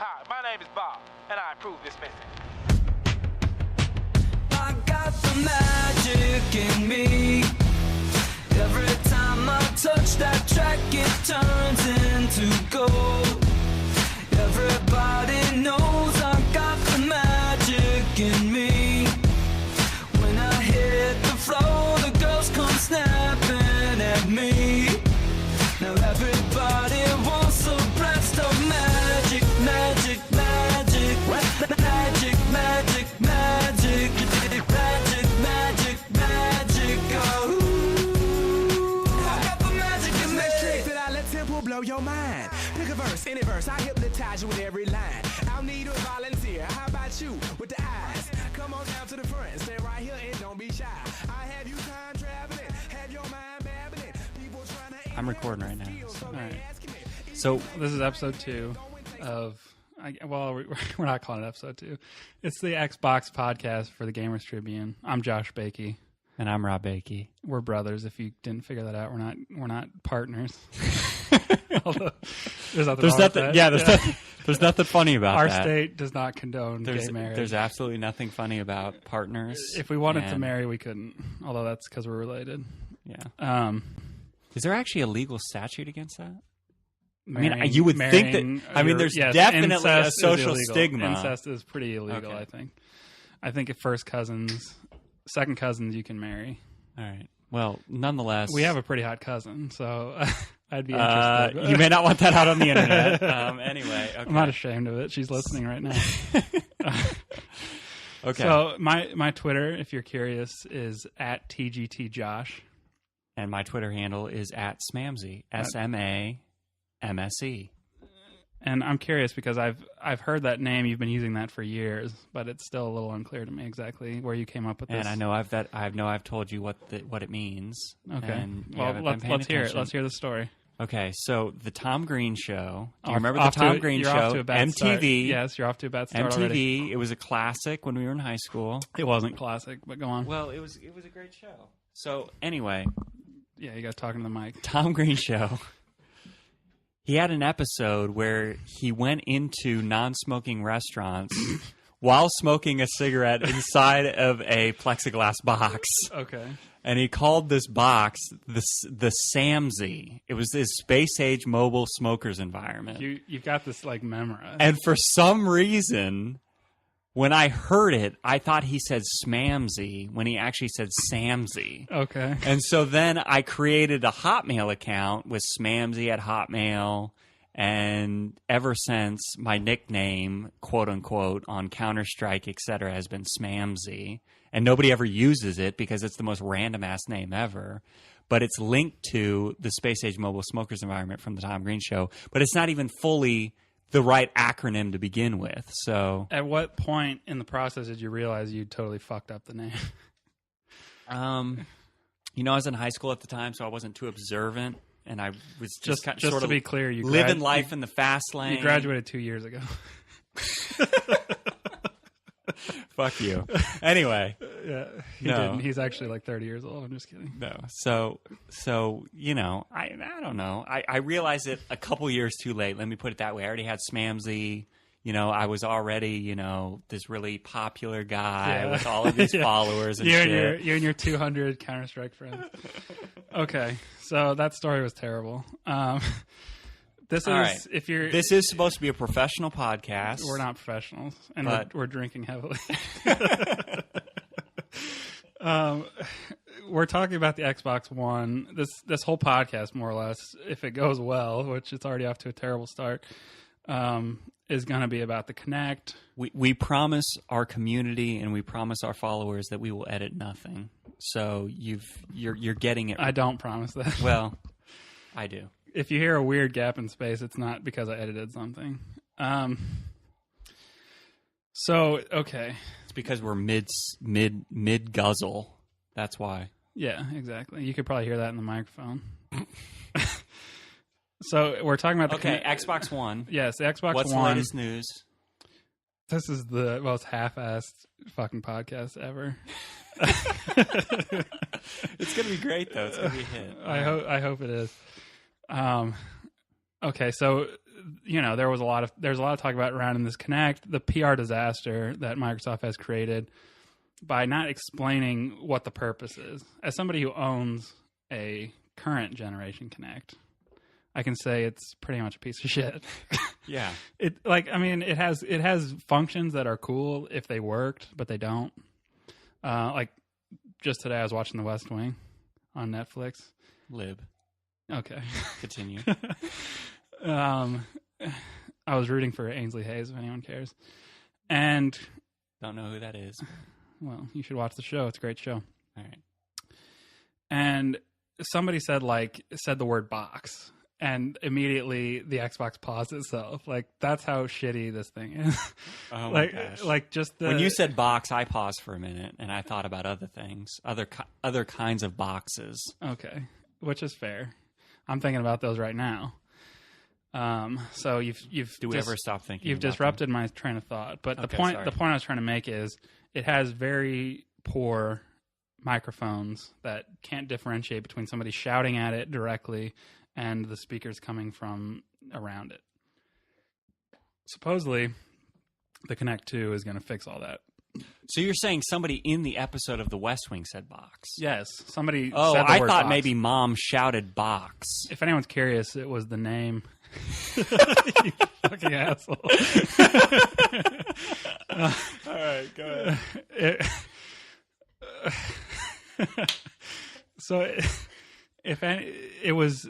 Hi, my name is Bob, and I approve this message. I got the magic in me. Every time I touch that track, it turns into gold. Everybody knows I got the magic in me. When I hit the floor, the girls come snapping at me. Now everybody wants a blast of magic, magic, magic, magic, magic, magic, magic, magic, magic, oh. I got the magic in me. That I let tempo blow your mind. Pick a verse, any verse, I hypnotize you with every line. I'll need a volunteer. How about you with the eyes? Come on down to the front, stay right here and don't be shy. I have you time traveling, have your mind babbling. People trying to. I'm recording right now. So All right. So this is episode 2 of, we're not calling it episode 2. It's the Xbox podcast for the Gamers Tribune. I'm Josh Boeke. And I'm Rob Boeke. We're brothers. If you didn't figure that out, we're not partners. Although there's nothing wrong with that. Yeah, there's nothing funny about Our that. state does not condone gay marriage. There's absolutely nothing funny about partners. If we wanted to marry, we couldn't. Although that's because we're related. Yeah. Is there actually a legal statute against that? You would think that. I mean, there's definitely a social stigma. Incest is pretty illegal. Okay. I think if second cousins, you can marry. All right. Well, nonetheless, we have a pretty hot cousin, so I'd be interested. You may not want that out on the internet. Anyway, okay. I'm not ashamed of it. She's listening right now. Okay. So my Twitter, if you're curious, is at TGTJosh. And my Twitter handle is at Smamsy, SMAMSE. And I'm curious because I've heard that name. You've been using that for years, but it's still a little unclear to me exactly where you came up with this. And I know I've told you what it means. Okay. And well, let's hear it. Let's hear the story. Okay. So the Tom Green Show. Do you Off- remember the off Tom to- Green you're Show? off to a bad MTV. start. Yes, you're off to a bad start MTV. already. It was a classic when we were in high school. It wasn't classic, but go on. Well, it was a great show. So anyway, yeah, you got talking to the mic. Tom Green Show. He had an episode where he went into non-smoking restaurants while smoking a cigarette inside of a plexiglass box. Okay. And he called this box the SAMSY. It was this space-age mobile smokers environment. You've got this like memorized. And for some reason, when I heard it, I thought he said Smamsy when he actually said Samsy. Okay. And so then I created a Hotmail account with Smamsy at Hotmail. And ever since, my nickname, quote unquote, on Counter-Strike, etc., has been Smamsy. And nobody ever uses it because it's the most random ass name ever. But it's linked to the Space Age Mobile Smokers environment from the Tom Green Show. But it's not even fully the right acronym to begin with. So, at what point in the process did you realize you totally fucked up the name? I was in high school at the time, so I wasn't too observant. And I was just sort of to be clear, you living life in the fast lane. You graduated 2 years ago. Fuck you. Anyway. Yeah, he didn't. He's actually like 30 years old. I'm just kidding. No. So I don't know. I realized it a couple years too late. Let me put it that way. I already had Smamsy. I was already, this really popular guy with all of these followers and shit. You and your 200 Counter-Strike friends. Okay, so that story was terrible. This is supposed to be a professional podcast. We're not professionals, and we're drinking heavily. We're talking about the Xbox One. This whole podcast, more or less, if it goes well, which it's already off to a terrible start, is going to be about the Kinect. We promise our community and we promise our followers that we will edit nothing. So you're getting it. I don't promise that. Well, I do. If you hear a weird gap in space, it's not because I edited something. So okay, it's because we're mid guzzle. That's why. Yeah, exactly. You could probably hear that in the microphone. So we're talking about the Xbox One. Yes, the Xbox One. What's the latest news? This is the most half-assed fucking podcast ever. It's gonna be great though. It's gonna be a hit. I hope it is. Okay, so there was a lot of talk about around in this Kinect, the PR disaster that Microsoft has created by not explaining what the purpose is. As somebody who owns a current generation Kinect, I can say it's pretty much a piece of shit. Yeah. It has functions that are cool if they worked, but they don't. Like just today I was watching The West Wing on Netflix. Lib. Okay. Continue. I was rooting for Ainsley Hayes, if anyone cares. And don't know who that is. Well, you should watch the show. It's a great show. All right. And somebody said the word box, and immediately the Xbox paused itself. Like, that's how shitty this thing is. Oh my gosh. Like just when you said box, I paused for a minute and I thought about other things, other kinds of boxes. Okay, which is fair. I'm thinking about those right now. So you've do we ever stop thinking? You've disrupted my train of thought. But the point I was trying to make is it has very poor microphones that can't differentiate between somebody shouting at it directly and the speakers coming from around it. Supposedly, the Kinect 2 is going to fix all that. So you're saying somebody in the episode of The West Wing said box? Yes, somebody. Oh, said the I word thought box. maybe Mom shouted box. If anyone's curious, it was the name. You fucking asshole. All right, go ahead. It was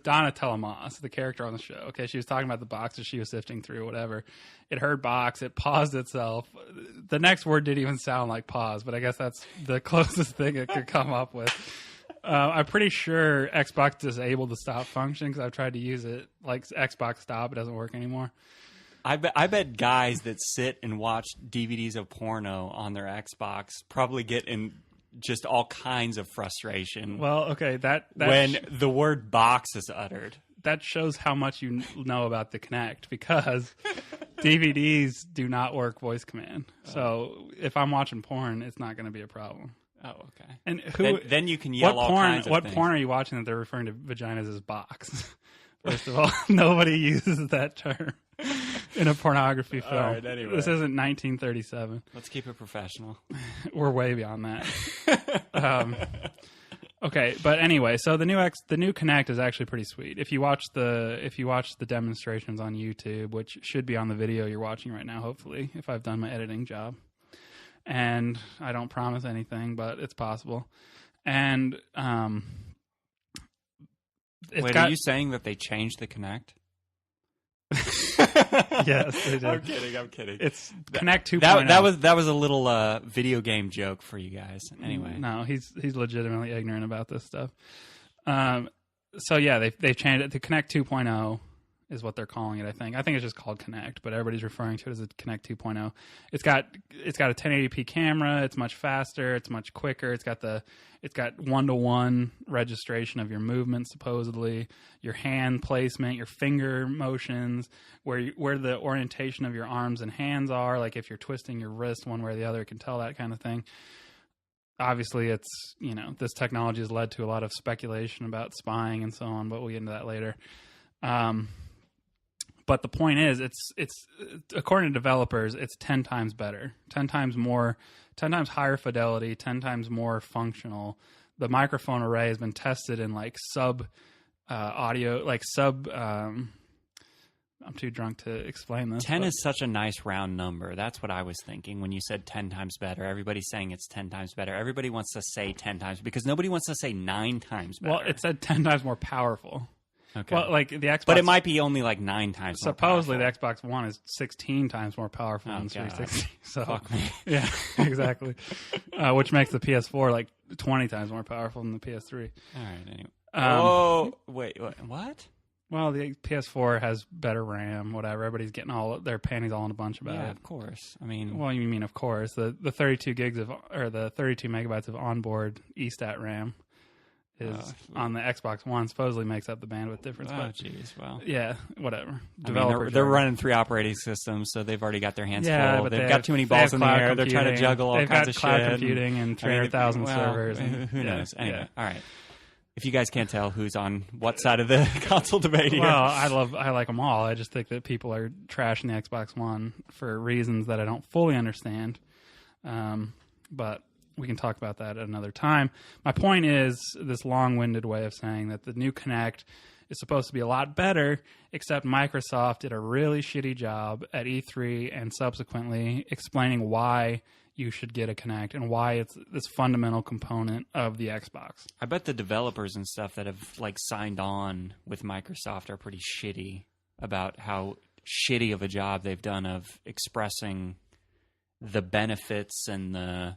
Donna Telemaas, the character on the show. Okay, she was talking about the boxes she was sifting through, whatever. It heard box, it paused itself. The next word didn't even sound like pause, but I guess that's the closest thing it could come up with. I'm pretty sure Xbox disabled the stop function because I've tried to use it. Like Xbox Stop, it doesn't work anymore. I bet guys that sit and watch DVDs of porno on their Xbox probably get in just all kinds of frustration. Well, okay, that when the word box is uttered. That shows how much you know about the Kinect, because DVDs do not work voice command. So if I'm watching porn, it's not going to be a problem. Oh, okay. And then you can yell all kinds of what things. porn are you watching that they're referring to vaginas as box? First of all, nobody uses that term in a pornography film. All right, anyway. This isn't 1937. Let's keep it professional. We're way beyond that. Okay, but anyway, so the new Kinect is actually pretty sweet. If you watch the demonstrations on YouTube, which should be on the video you're watching right now, hopefully, if I've done my editing job. And I don't promise anything, but it's possible. And wait, are you saying that they changed the Kinect? Yes, they did. I'm kidding. It's Kinect 2.0. That was a little video game joke for you guys. Anyway, no, he's legitimately ignorant about this stuff. So yeah, they've changed it to Kinect 2.0 is what they're calling it. I think it's just called Kinect, but everybody's referring to it as a Kinect 2.0. It's got a 1080p camera. It's much faster. It's much quicker. It's got 1-to-1 registration of your movement, supposedly your hand placement, your finger motions, where the orientation of your arms and hands are. Like if you're twisting your wrist one way or the other, it can tell that kind of thing. Obviously, it's this technology has led to a lot of speculation about spying and so on, but we'll get into that later. But the point is, it's according to developers, it's 10 times better, 10 times more, 10 times higher fidelity, 10 times more functional. The microphone array has been tested in audio. I'm too drunk to explain this. 10 is such a nice round number. That's what I was thinking when you said 10 times better. Everybody's saying it's 10 times better. Everybody wants to say 10 times because nobody wants to say 9 times better. Well, it said 10 times more powerful. Okay. Well, like the Xbox, but it might be only like 9 times. Supposedly, more the Xbox One is 16 times more powerful than the 360. So, fuck me. Yeah, exactly. Which makes the PS4 like 20 times more powerful than the PS3. All right. Anyway. Wait. What? Well, the PS4 has better RAM. Whatever. Everybody's getting all their panties all in a bunch about it. Yeah, of course. I mean, well, you mean of course the 32 megabytes of onboard eStat RAM is on the Xbox One, supposedly makes up the bandwidth difference. Oh, jeez. Well, yeah, whatever. Developers, they're running 3 operating systems, so they've already got their hands full. But they've got too many balls in the air. They're trying to juggle all kinds of shit. They've got cloud computing and 300,000 servers. Who knows? Anyway, all right. If you guys can't tell who's on what side of the console debate here. Well, I like them all. I just think that people are trashing the Xbox One for reasons that I don't fully understand. But we can talk about that at another time. My point is this long-winded way of saying that the new Kinect is supposed to be a lot better, except Microsoft did a really shitty job at E3 and subsequently explaining why you should get a Kinect and why it's this fundamental component of the Xbox. I bet the developers and stuff that have like signed on with Microsoft are pretty shitty about how shitty of a job they've done of expressing the benefits and the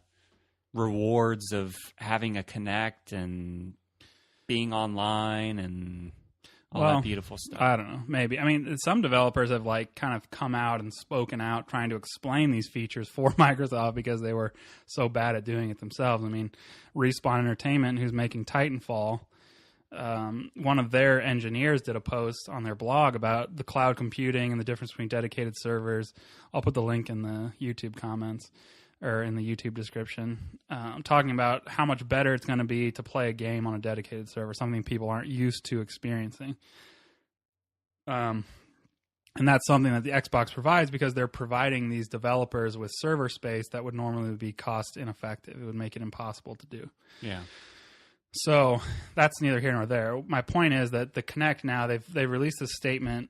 rewards of having a Kinect and being online and all that beautiful stuff. I don't know. Maybe. I mean, some developers have like kind of come out and spoken out trying to explain these features for Microsoft because they were so bad at doing it themselves. I mean, Respawn Entertainment, who's making Titanfall, one of their engineers did a post on their blog about the cloud computing and the difference between dedicated servers. I'll put the link in the YouTube comments or in the YouTube description, talking about how much better it's going to be to play a game on a dedicated server, something people aren't used to experiencing. And that's something that the Xbox provides because they're providing these developers with server space that would normally be cost ineffective. It would make it impossible to do. Yeah. So that's neither here nor there. My point is that the Kinect now, they've released a statement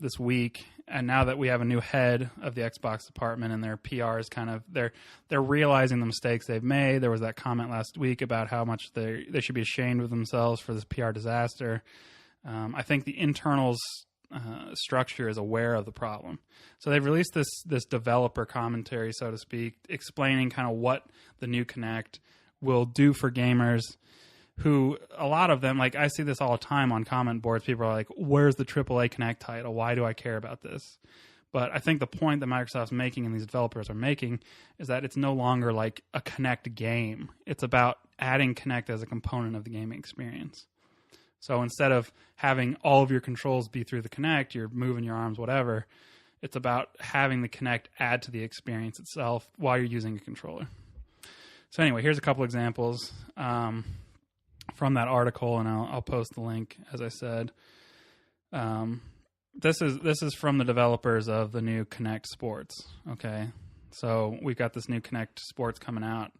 this week, and now that we have a new head of the Xbox department and their PR is kind of they're realizing the mistakes they've made. There was that comment last week about how much they should be ashamed of themselves for this PR disaster. I think the internals structure is aware of the problem. So they've released this developer commentary, so to speak, explaining kind of what the new Kinect will do for gamers who, a lot of them, like I see this all the time on comment boards, people are like, where's the AAA Kinect title? Why do I care about this? But I think the point that Microsoft's making and these developers are making is that it's no longer like a Kinect game. It's about adding Kinect as a component of the gaming experience. So instead of having all of your controls be through the Kinect, you're moving your arms, whatever, it's about having the Kinect add to the experience itself while you're using a controller. So anyway, here's a couple examples from that article, and I'll post the link, as I said. This is from the developers of the new Kinect Sports, okay? So we've got this new Kinect Sports coming out.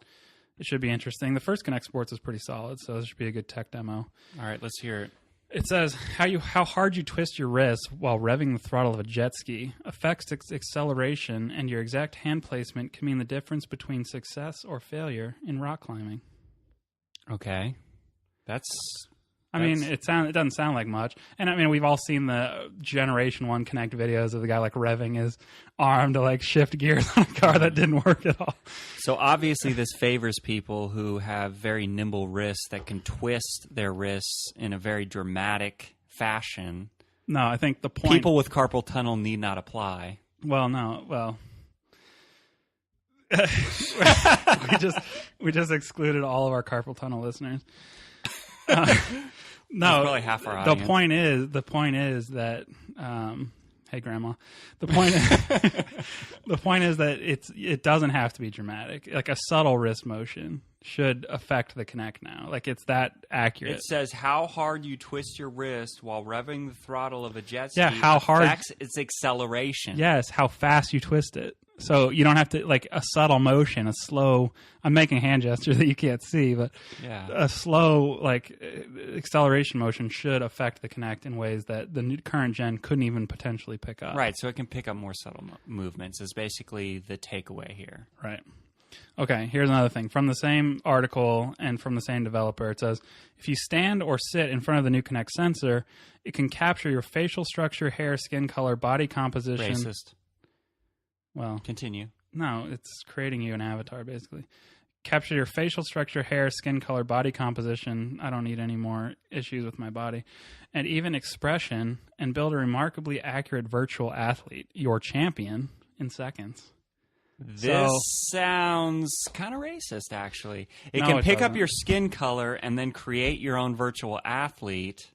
It should be interesting. The first Kinect Sports is pretty solid, so this should be a good tech demo. All right, let's hear it. It says, how hard you twist your wrist while revving the throttle of a jet ski affects its acceleration, and your exact hand placement can mean the difference between success or failure in rock climbing. Okay. I mean, it doesn't sound like much. And I mean, we've all seen the Generation 1 Kinect videos of the guy like revving his arm to like shift gears on a car that didn't work at all. So obviously this favors people who have very nimble wrists that can twist their wrists in a very dramatic fashion. No, I think the point... People with carpal tunnel need not apply. Well, no. Well... we just excluded all of our carpal tunnel listeners. No, probably half our audience. The point is that hey grandma, the point is that it doesn't have to be dramatic. Like a subtle wrist motion should affect the Kinect now. Like it's that accurate. It says how hard you twist your wrist while revving the throttle of a jet ski. Yeah, how hard affects its acceleration. Yes, how fast you twist it. So you don't have to, like a subtle motion, a slow, I'm making a hand gesture that you can't see, but yeah, a slow like acceleration motion should affect the Kinect in ways that the current gen couldn't even potentially pick up. Right, so it can pick up more subtle movements is basically the takeaway here. Right. Okay, here's another thing. From the same article and from the same developer, it says, if you stand or sit in front of the new Kinect sensor, it can capture your facial structure, hair, skin color, body composition. Racist. Well, continue. No, it's creating you an avatar, basically. Capture your facial structure, hair, skin color, body composition. I don't need any more issues with my body. And even expression, and build a remarkably accurate virtual athlete, your champion, in seconds. This sounds kind of racist, actually. It can pick up your skin color and then create your own virtual athlete.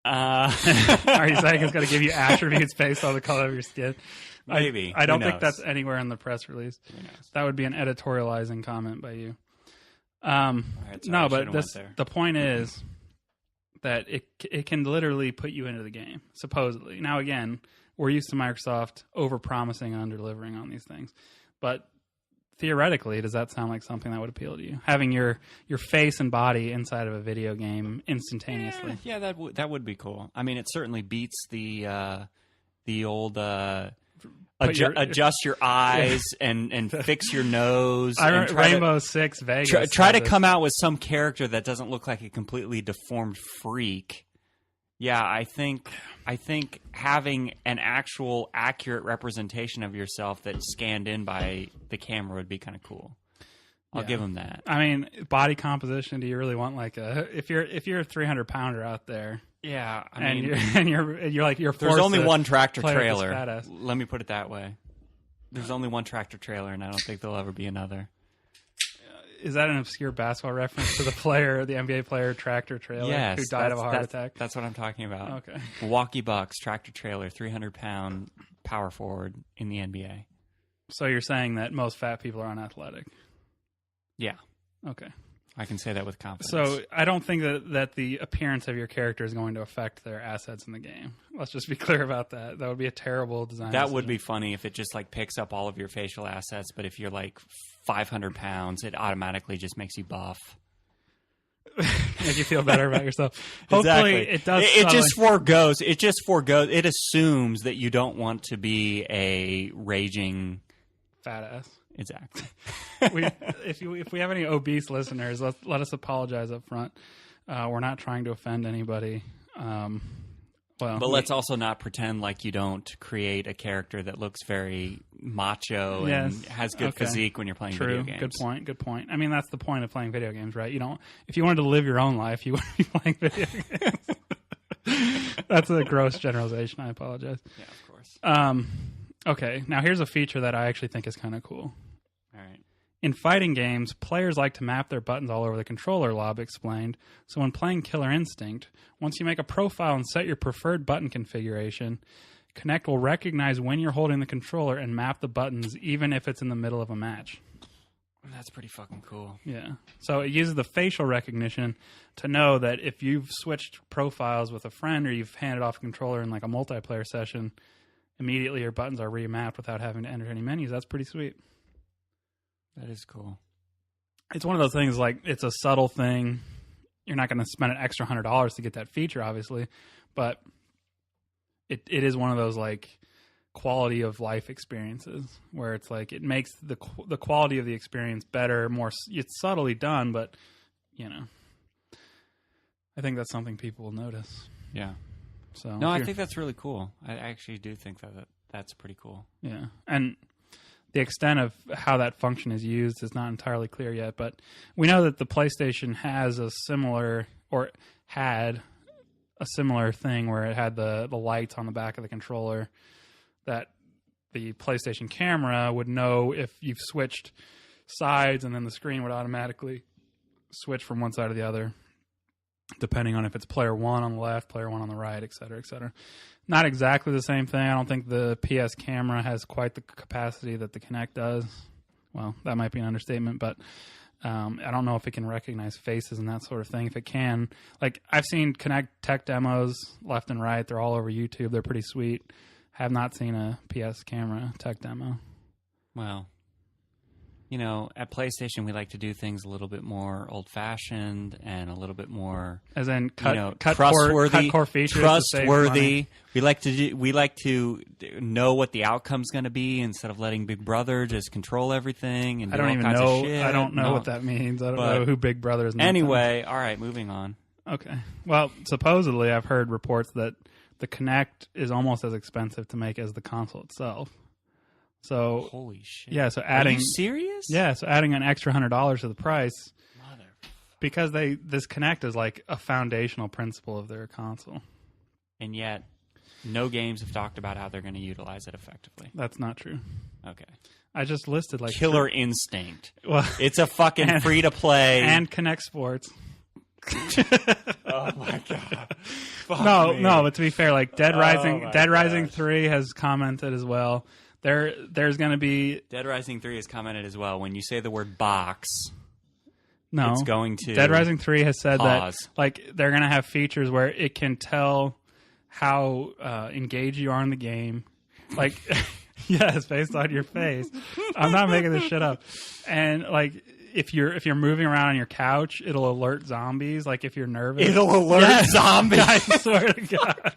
Are you saying it's going to give you attributes based on the color of your skin? Maybe. I don't think that's anywhere in the press release. That would be an editorializing comment by you. right, sorry, No, I but should've went there. the point is that it can literally put you into the game, supposedly. Now, again, we're used to Microsoft over-promising and under-delivering on these things. But theoretically, does that sound like something that would appeal to you? Having your face and body inside of a video game instantaneously. Yeah, that would be cool. I mean, it certainly beats the old adjust your eyes and fix your nose. I and remember Rainbow Six Vegas. Try to come out with some character that doesn't look like a completely deformed freak. Yeah, I think having an actual accurate representation of yourself that's scanned in by the camera would be kind of cool. I'll give them that. I mean, body composition. Do you really want like if you're a 300-pounder out there? Yeah, you're like you're. There's only one tractor play with this trailer. badass. Let me put it that way. There's only one tractor trailer, and I don't think there'll ever be another. Is that an obscure basketball reference to the NBA player tractor trailer Yes, who died of a heart attack? That's what I'm talking about. Okay. Milwaukee Bucks tractor trailer, 300-pound power forward in the NBA. So you're saying that most fat people are unathletic? Yeah, Okay. I can say that with confidence. So I don't think that the appearance of your character is going to affect their assets in the game. Let's just be clear about that. That would be a terrible design. That would be funny if it just like picks up all of your facial assets, but if you're like 500 pounds, it automatically just makes you buff. Make you feel better about yourself. Exactly. Hopefully it does. It just foregoes. It assumes that you don't want to be a raging fat ass. Exactly. If we have any obese listeners, let us apologize up front. We're not trying to offend anybody. But let's also not pretend like you don't create a character that looks very macho and has good physique when you're playing video games. Good point. I mean, that's the point of playing video games, right? If you wanted to live your own life, you wouldn't be playing video games. That's a gross generalization. I apologize. Yeah, of course. Okay, now here's a feature that I actually think is kind of cool. All right. In fighting games, players like to map their buttons all over the controller, Lob explained. So when playing Killer Instinct, once you make a profile and set your preferred button configuration, Kinect will recognize when you're holding the controller and map the buttons even if it's in the middle of a match. That's pretty fucking cool. Yeah. So it uses the facial recognition to know that if you've switched profiles with a friend or you've handed off a controller in like a multiplayer session, immediately your buttons are remapped without having to enter any menus. That's pretty sweet. That is cool. It's one of those things like it's a subtle thing. You're not going to spend an extra $100 to get that feature, obviously, but it is one of those like quality of life experiences where it's like it makes the quality of the experience better, more. It's subtly done, but I think that's something people will notice. Yeah. So no, I think that's really cool. I actually do think that's pretty cool. Yeah, and the extent of how that function is used is not entirely clear yet, but we know that the PlayStation has a similar, or had a similar thing where it had the lights on the back of the controller that the PlayStation camera would know if you've switched sides, and then the screen would automatically switch from one side to the other, depending on if it's player one on the left, player one on the right, et cetera, et cetera. Not exactly the same thing. I don't think the PS camera has quite the capacity that the Kinect does. Well, that might be an understatement, but I don't know if it can recognize faces and that sort of thing. If it can, like I've seen Kinect tech demos left and right. They're all over YouTube. They're pretty sweet. Have not seen a PS camera tech demo. Well, at PlayStation, we like to do things a little bit more old-fashioned and a little bit more, as in cut trustworthy. Core features. Trustworthy. We like to know what the outcome's going to be instead of letting Big Brother just control everything and do all kinds of shit. I don't know what that means. I don't know who Big Brother is. Anyway, all right, moving on. Okay. Well, supposedly I've heard reports that the Kinect is almost as expensive to make as the console itself. So holy shit! Yeah, so adding. Are you serious? Yeah, so adding an extra $100 to the price, because this Kinect is like a foundational principle of their console, and yet no games have talked about how they're going to utilize it effectively. That's not true. Okay, I just listed like Killer Instinct. Well, it's a fucking free to play and Kinect Sports. Oh my god! No, but to be fair, like Dead Rising 3 has commented as well. There's going to be Dead Rising 3 has commented as well. When you say the word box, No. It's going to Dead Rising 3 has said pause. that like they're going to have features where it can tell how engaged you are in the game. Like, yes, based on your face. I'm not making this shit up. And like if you're moving around on your couch, it'll alert zombies. Like if you're nervous, It'll alert zombies. I swear to God.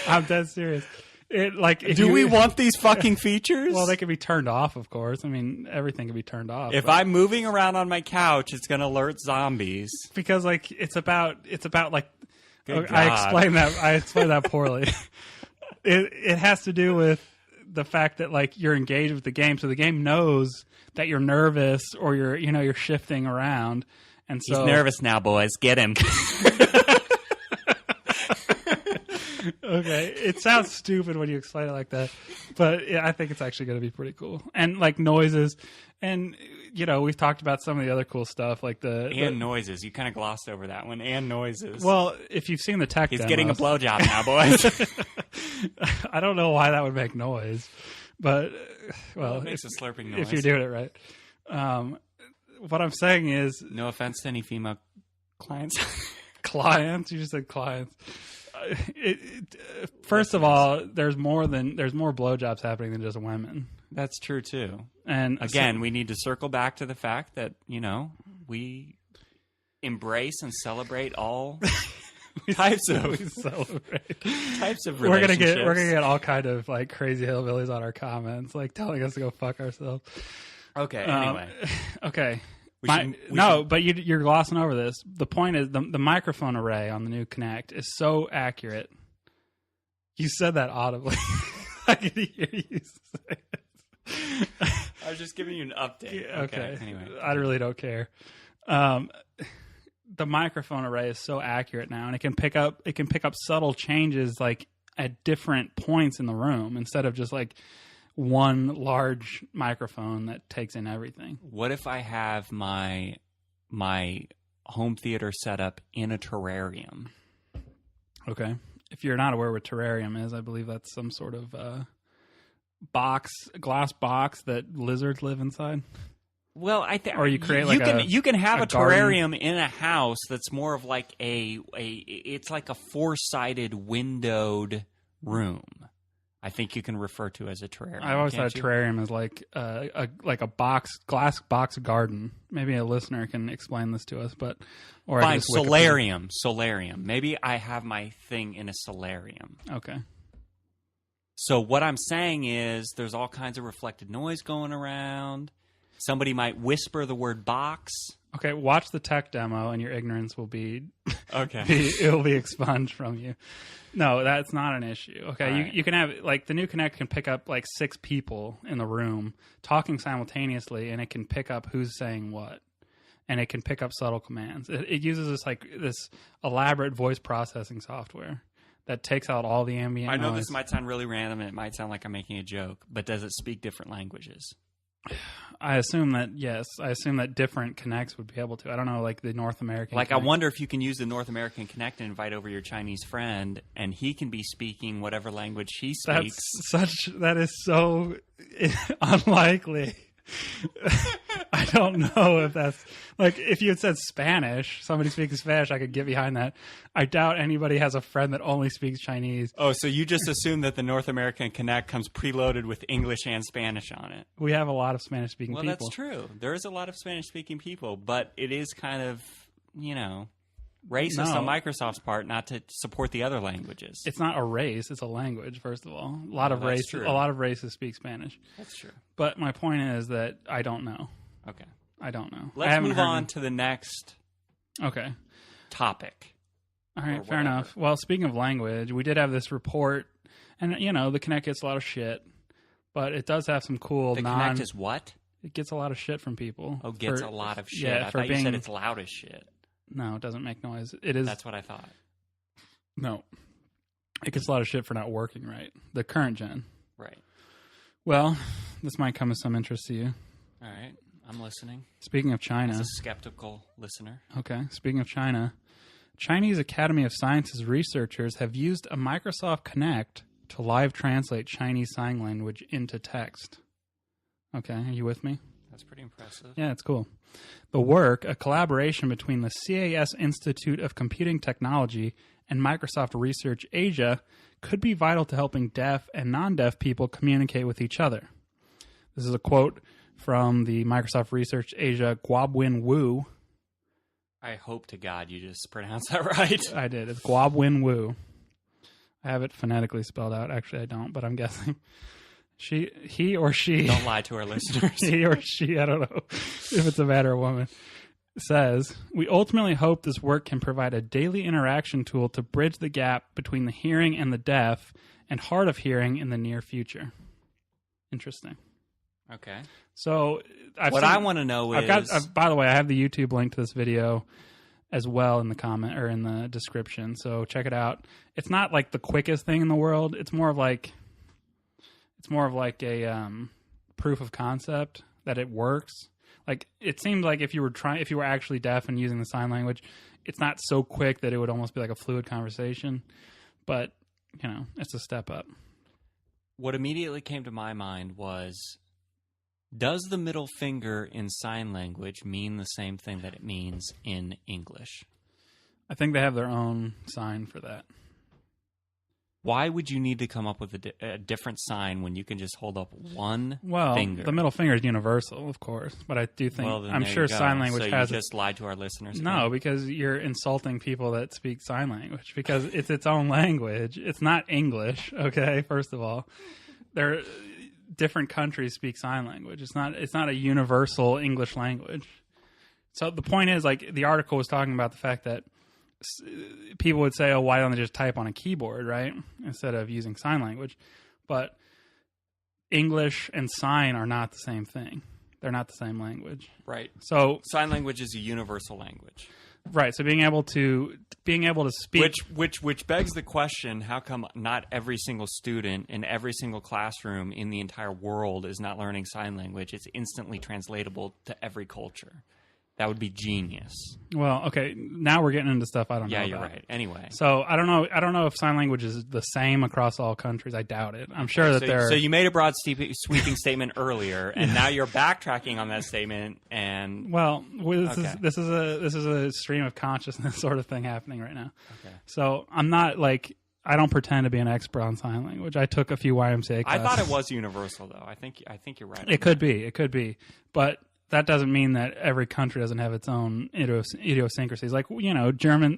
I'm dead serious. It like Do we want these fucking features? Well, they can be turned off, of course. I mean, everything can be turned off. If but- I'm moving around on my couch, it's going to alert zombies. because like it's about like Good I God. explained that poorly. It has to do with the fact that like you're engaged with the game, so the game knows that you're nervous or you're shifting around, and He's so nervous now, boys. Get him. Okay, it sounds stupid when you explain it like that, but yeah, I think it's actually going to be pretty cool. And like noises, and we've talked about some of the other cool stuff like And noises. You kind of glossed over that one. And noises. Well, if you've seen the tech, He's demos, getting a blowjob now, boys. I don't know why that would make noise, but well, It makes a slurping noise. if you're doing it right. What I'm saying is, No offense to any female clients. clients. You just said clients. First of all, there's more blowjobs happening than just women. That's true, too. And Again, we need to circle back to the fact that, we embrace and celebrate all types of relationships. we're gonna get all kind of like crazy hillbillies on our comments, like telling us to go fuck ourselves. Okay, anyway. Okay. We should- But you're glossing over this. The point is the microphone array on the new Kinect is so accurate. You said that audibly. I could hear you say it. I was just giving you an update. Okay. Anyway. I really don't care. The microphone array is so accurate now, and it can pick up subtle changes like at different points in the room instead of just like one large microphone that takes in everything. What if I have my home theater set up in a terrarium? Okay. If you're not aware what terrarium is, I believe that's some sort of glass box that lizards live inside. Well, I think, or you create like you can have a garden. terrarium in a house that's more of like it's like a 4-sided windowed room. I think you can refer to as a terrarium. I've always can't thought a you? terrarium is like a glass box garden. Maybe a listener can explain this to us, but or I Fine, can just Wikipedia. solarium. Maybe I have my thing in a solarium. Okay. So what I'm saying is there's all kinds of reflected noise going around. Somebody might whisper the word box. Okay, watch the tech demo and your ignorance will be Okay. it will be expunged from you. No, that's not an issue. Okay, All right. you can have like the new Kinect can pick up like 6 people in the room talking simultaneously, and it can pick up who's saying what, and it can pick up subtle commands. It uses this elaborate voice processing software that takes out all the ambient I know noise. this might sound really random and it might sound like I'm making a joke, but does it speak different languages? I assume that different Kinects would be able to. I don't know, like the North American. Like, I Kinect. wonder if you can use the North American Kinect and invite over your Chinese friend, and he can be speaking whatever language he speaks. That is so unlikely. I don't know if that's like if you had said Spanish, somebody speaking Spanish, I could get behind that. I doubt anybody has a friend that only speaks Chinese. Oh, so you just assume that the North American Kinect comes preloaded with English and Spanish on it? We have a lot of Spanish speaking Well, people. that's true. There is a lot of Spanish speaking people, but it is kind of, racist on Microsoft's part not to support the other languages. It's not a race; it's a language. First of all, a lot of races speak Spanish. That's true. But my point is that I don't know. Okay. I don't know. I Let's haven't move heard on to the next Okay. topic. All right, or fair whatever. enough. Well, speaking of language, we did have this report, and the Kinect gets a lot of shit, but it does have some cool The Kinect is what? It gets a lot of shit from people. Oh, gets a lot of shit. Yeah, I for thought you being. said it's loud as shit. No, it doesn't make noise. It is. That's what I thought. No, it gets a lot of shit for not working right. The current gen. Right. Well, this might come as some interest to you. All right. I'm listening. Speaking of China. As a skeptical listener. Okay. Speaking of China, Chinese Academy of Sciences researchers have used a Microsoft Kinect to live translate Chinese sign language into text. Okay. Are you with me? That's pretty impressive. Yeah, it's cool. The work, a collaboration between the CAS Institute of Computing Technology and Microsoft Research Asia, could be vital to helping deaf and non-deaf people communicate with each other. This is a quote from the Microsoft Research Asia Guobwin Wu. I hope to God you just pronounced that right. I did. It's Guobwin Wu. I have it phonetically spelled out. Actually, I don't, but I'm guessing. He or she. Don't lie to our listeners. He or she, I don't know if it's a man or a woman, says, we ultimately hope this work can provide a daily interaction tool to bridge the gap between the hearing and the deaf and hard of hearing in the near future. Interesting. Okay. So I want to know is... by the way, I have the YouTube link to this video as well in the comment or in the description. So check it out. It's not like the quickest thing in the world. It's more of like a proof of concept that it works. Like it seemed like if you were actually deaf and using the sign language, it's not so quick that it would almost be like a fluid conversation. But, it's a step up. What immediately came to my mind was, does the middle finger in sign language mean the same thing that it means in English? I think they have their own sign for that. Why would you need to come up with a different sign when you can just hold up one finger? The middle finger is universal, of course, but I do think I'm sure sign language has. So you just lied to our listeners. No, because you're insulting people that speak sign language because it's its own language. It's not English. Okay, first of all, different countries speak sign language. It's not a universal English language. So the point is, like, the article was talking about the fact that people would say, oh, why don't they just type on a keyboard, right? Instead of using sign language. But English and sign are not the same thing. They're not the same language. Right. So sign language is a universal language. Right. So being able to speak, which begs the question: how come not every single student in every single classroom in the entire world is not learning sign language? It's instantly translatable to every culture. That would be genius. Well, okay. Now we're getting into stuff I don't know. Yeah, you're about. right. Anyway, so I don't know if sign language is the same across all countries. I doubt it. I'm sure that there. So you made a broad sweeping statement earlier, and now you're backtracking on that statement. And this is a stream of consciousness sort of thing happening right now. Okay. So I'm not like. I don't pretend to be an expert on sign language. I took a few YMCA classes. I thought it was universal, though. I think you're right. It could be, but that doesn't mean that every country doesn't have its own idiosyncrasies. Like, Germans,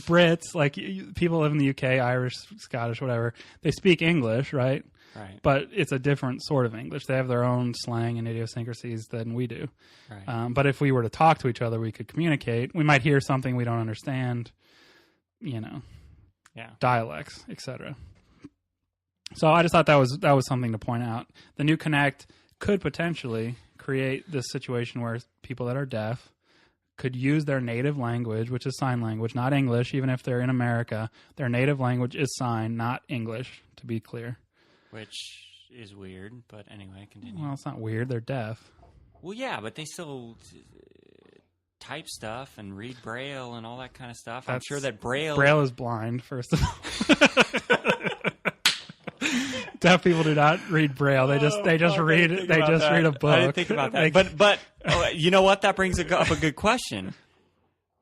Brits, like people live in the UK, Irish, Scottish, whatever. They speak English, right? Right. But it's a different sort of English. They have their own slang and idiosyncrasies than we do. Right. But if we were to talk to each other, we could communicate. We might hear something we don't understand, dialects, etc. So I just thought that was something to point out. The new Kinect could potentially create this situation where people that are deaf could use their native language, which is sign language, not English, even if they're in America. Their native language is sign, not English, to be clear. Which is weird, but anyway, continue. Well, it's not weird. They're deaf. Well, yeah, but they still type stuff and read Braille and all that kind of stuff. I'm sure that Braille is blind, first of all. Deaf people do not read Braille. They just read a book. I didn't think about that. But you know what? That brings up a good question.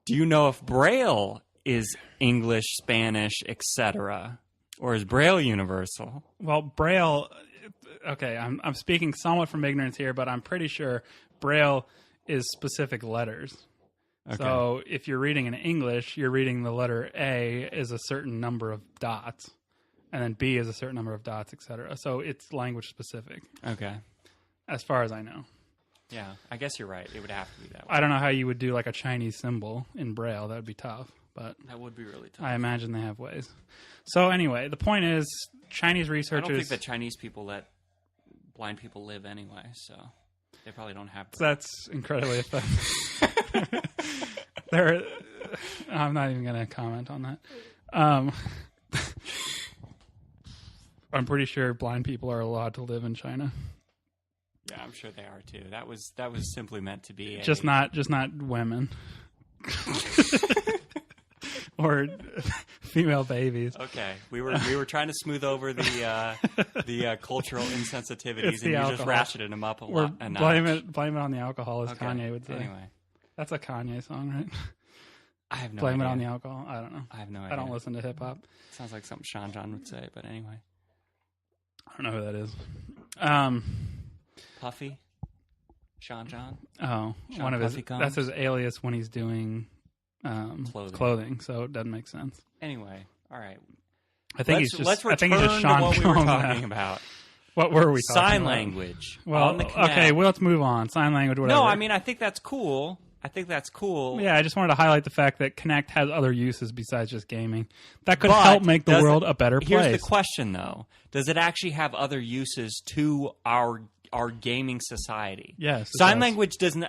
Do you know if Braille is English, Spanish, etc., or is Braille universal? Well, Braille. Okay, I'm speaking somewhat from ignorance here, but I'm pretty sure Braille is specific letters. Okay. So if you're reading in English, you're reading the letter A is a certain number of dots. And then B is a certain number of dots, etc. So it's language specific. Okay. As far as I know. Yeah, I guess you're right. It would have to be that way. I don't know how you would do like a Chinese symbol in Braille. That would be tough. But that would be really tough. I imagine they have ways. So anyway, the point is Chinese researchers... I don't think that Chinese people let blind people live anyway, so they probably don't have... That's incredibly offensive. I'm not even going to comment on that. I'm pretty sure blind people are allowed to live in China. Yeah, I'm sure they are too. That was simply meant to be just not women. or female babies. Okay, we were trying to smooth over the cultural insensitivities, It's and the you just alcohol. ratcheted them up a Or lot. A blame notch. it on the alcohol, as Okay, Kanye would say. Anyway, That's a Kanye song, right? I have no Blame idea. it on the alcohol. I don't know. I have no I idea. don't listen to hip hop. Sounds like something Sean John would say, but anyway. I don't know who that is. Puffy? Sean John? Oh, Sean one of his. Puffy Combs? That's his alias when he's doing clothing. So it doesn't make sense. Anyway, all right. I think Let's he's just. I think return he's just Sean to what we were Combs talking now. about. What were we talking Sign about? language. Well, on the Kinect. okay. Well, let's move on. Sign language, whatever. No, I mean, I think that's cool. Yeah, I just wanted to highlight the fact that Kinect has other uses besides just gaming. That could But help make the does world it- a better place. Here's the question, though: does it actually have other uses to our gaming society? Yes. it Sign does. language doesn't.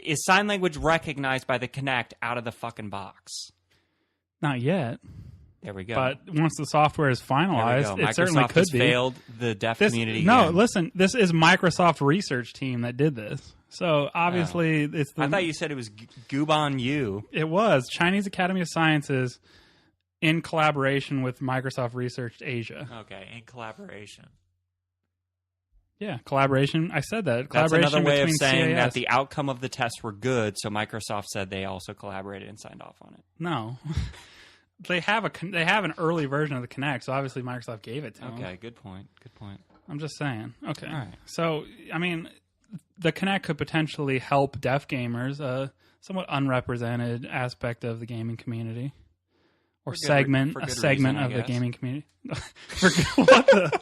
Is sign language recognized by the Kinect out of the fucking box? Not yet. There we go. But once the software is There we finalized, go. it certainly Microsoft could has be. failed the deaf community. No, again. listen. This is Microsoft research team that did this. So obviously, it's the. I thought you said it was Guban Yu. It was Chinese Academy of Sciences in collaboration with Microsoft Research Asia. Okay, in collaboration. Yeah, collaboration. I said that. That's Collaboration another way of between saying CAS. that the outcome of the tests were good, so Microsoft said they also collaborated and signed off on it. No. They have an early version of the Kinect, so obviously Microsoft gave it to them. Okay, good point. Good point. I'm just saying. Okay. All right. So, I mean, the Kinect could potentially help deaf gamers, a somewhat unrepresented aspect of the gaming community. Or For good segment reason, I of the guess. gaming community. What the?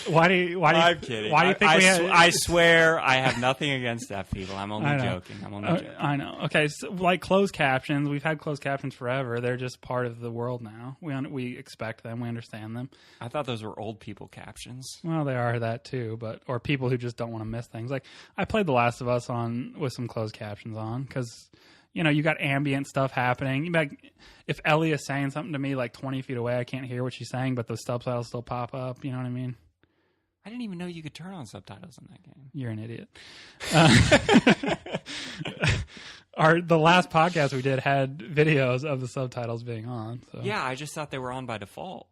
Why do you I'm kidding. Why do you think I swear I have nothing against deaf people. I'm only I know. joking. I'm only joking. I know. Okay, so like closed captions, we've had closed captions forever. They're just part of the world now. We expect them. We understand them. I thought those were old people captions. Well, they are that too, or people who just don't want to miss things. Like I played The Last of Us with some closed captions on because you got ambient stuff happening. Like if Ellie is saying something to me like 20 feet away, I can't hear what she's saying, but the subtitles still pop up. You know what I mean? I didn't even know you could turn on subtitles in that game. You're an idiot. The last podcast we did had videos of the subtitles being on. So. Yeah, I just thought they were on by default.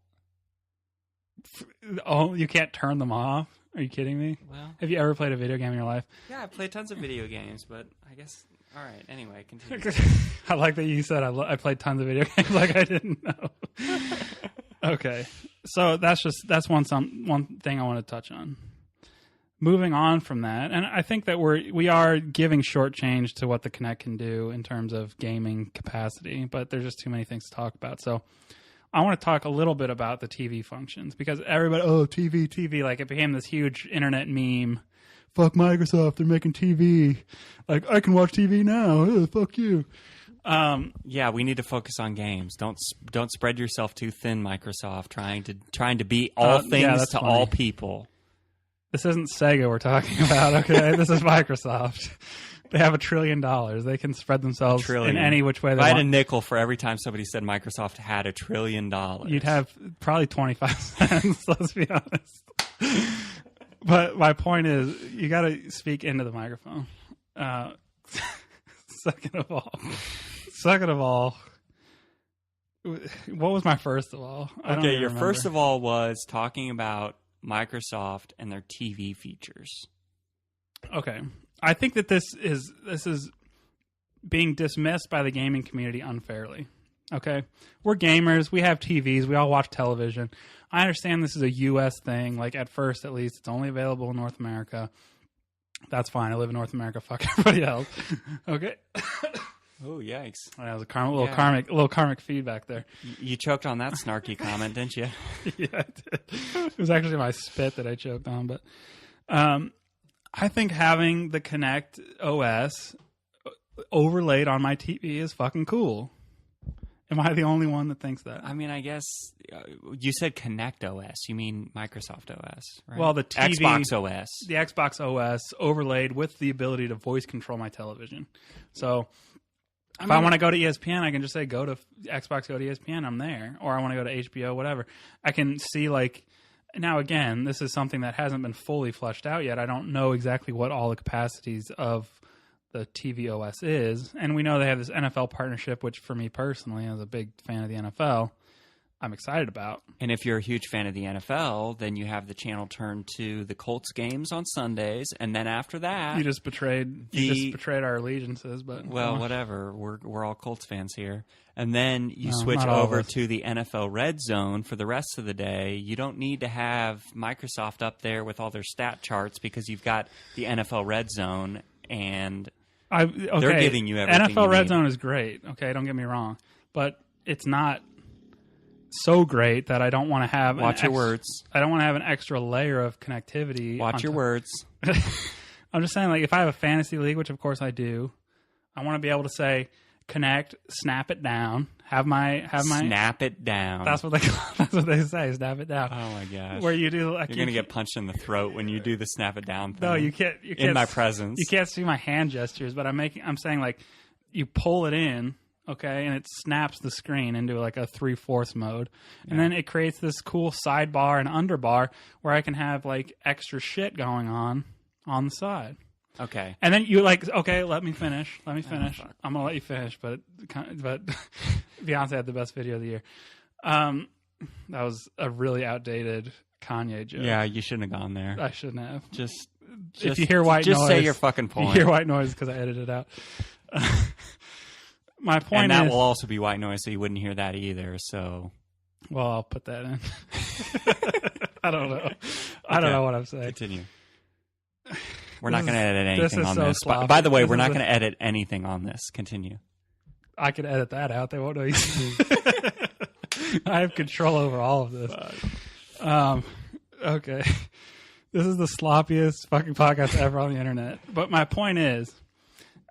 Oh, you can't turn them off? Are you kidding me? Well, Have you ever played a video game in your life? yeah, I've played tons of video games, but I guess... All right, anyway, continue. I like that you said I played tons of video games like I didn't know. Okay. So that's one thing I want to touch on. Moving on from that, and I think that we are giving short change to what the Kinect can do in terms of gaming capacity, but there's just too many things to talk about. So I want to talk a little bit about the TV functions because everybody, TV, like it became this huge internet meme. Fuck Microsoft, they're making TV. Like I can watch TV now. Fuck you. Yeah, we need to focus on games. Don't spread yourself too thin, Microsoft. Trying to be all things that's to funny. all people. This isn't Sega we're talking about, okay? This is Microsoft. They have $1 trillion. They can spread themselves in any which way they If I had a want. nickel for every time somebody said Microsoft had $1 trillion, You'd have probably 25 cents, let's be honest. But my point is, you got to speak into the microphone. Second of all, what was my first of all? I don't okay, even your remember. first of all was talking about Microsoft and their TV features. Okay. I think that this is being dismissed by the gaming community unfairly. Okay? We're gamers. We have TVs. We all watch television. I understand this is a U.S. thing. Like, at first, at least, it's only available in North America. That's fine. I live in North America. Fuck everybody else. Okay? Oh, yikes. That was a little karmic feedback there. You choked on that snarky comment, didn't you? Yeah, I did. It was actually my spit that I choked on. But I think having the Kinect OS overlaid on my TV is fucking cool. Am I the only one that thinks that? I mean, I guess you said Kinect OS. You mean Microsoft OS, right? Well, the TV, Xbox OS. The Xbox OS overlaid with the ability to voice control my television. So if I want to go to ESPN, I can just say, go to Xbox, go to ESPN, I'm there. Or I want to go to HBO, whatever. I can see, like, now again, this is something that hasn't been fully fleshed out yet. I don't know exactly what all the capacities of the tvOS is. And we know they have this NFL partnership, which for me personally, as a big fan of the NFL, I'm excited about. And if you're a huge fan of the NFL, then you have the channel turned to the Colts games on Sundays, and then after that, You just betrayed our allegiances, but well, whatever. We're all Colts fans here. And then you switch not all of over us. to the NFL Red Zone for the rest of the day. You don't need to have Microsoft up there with all their stat charts because you've got the NFL Red Zone, and they're giving you everything NFL you Red need. Zone is great. Okay, don't get me wrong, but it's not so great that I don't want to have Watch your words. I don't want to have an extra layer of connectivity. Watch your words. I'm just saying, like, if I have a fantasy league, which of course I do, I want to be able to say connect, snap it down, have my Snap it down. That's what they say, snap it down. Oh my gosh. Where you do like You're going to get punched in the throat when you do the snap it down thing. No, you can't. In my presence. You can't see my hand gestures, but I'm saying, like, you pull it in, okay, and it snaps the screen into like a 3/4 mode, and then it creates this cool sidebar and underbar where I can have like extra shit going on the side. Okay. And then you like, okay, let me finish. I'm gonna let you finish, but Beyonce had the best video of the year. That was a really outdated Kanye joke. Yeah, you shouldn't have gone there. I shouldn't have. Just If you hear white noise, just say your fucking point. You hear white noise because I edited it out. My point and that is, will also be white noise, so you wouldn't hear that either. So, well, I'll put that in. I don't know. I don't know what I'm saying. Continue. We're not going to edit anything on so this. sloppy. By the way, This we're is not a- going to edit anything on this. Continue. I could edit that out. They won't know you. I have control over all of this. Okay. This is the sloppiest fucking podcast ever on the internet. But my point is,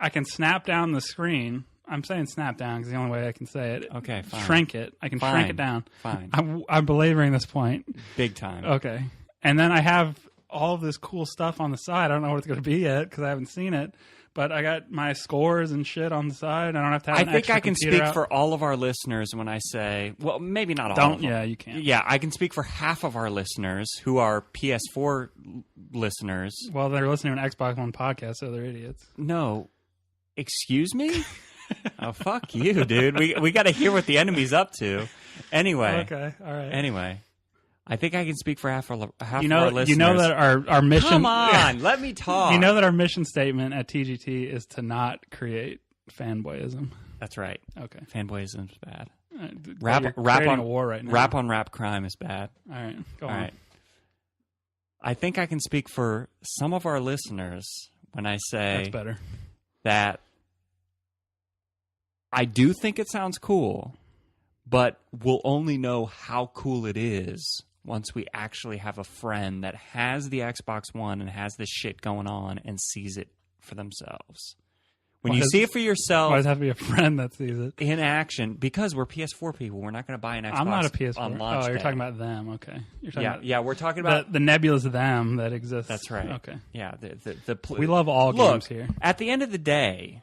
I can snap down the screen. I'm saying snap down because the only way I can say it. Okay, fine. Shrink it. I can shrink it down. Fine. I'm belaboring this point. Big time. Okay. And then I have all of this cool stuff on the side. I don't know what it's going to be yet because I haven't seen it. But I got my scores and shit on the side. I don't have to have an I think extra I can computer speak out. for all of our listeners when I say, well, maybe not all Don't. of them. Yeah, you can. Yeah, I can speak for half of our listeners who are PS4 listeners. Well, they're listening to an Xbox One podcast, so they're idiots. No. Excuse me? Oh, fuck you, dude. We got to hear what the enemy's up to. Anyway. Okay, all right. Anyway. I think I can speak for half of our listeners. You know that our mission. Come on, let me talk. You know that our mission statement at TGT is to not create fanboyism. That's right. Okay. Fanboyism's bad. Rap Rap on a war right now. Rap on rap crime is bad. All right. Go All on. right. I think I can speak for some of our listeners when I say That's better. that I do think it sounds cool, but we'll only know how cool it is once we actually have a friend that has the Xbox One and has this shit going on and sees it for themselves. When Why you does- see it for yourself Why does it have to be a friend that sees it? in action, because we're PS4 people, we're not going to buy an Xbox I'm not a PS4. on launch Oh, you're day. talking about them. Okay. You're talking about Yeah, we're talking about the nebulous them that exists. That's right. Okay. Yeah, We love all games here. At the end of the day,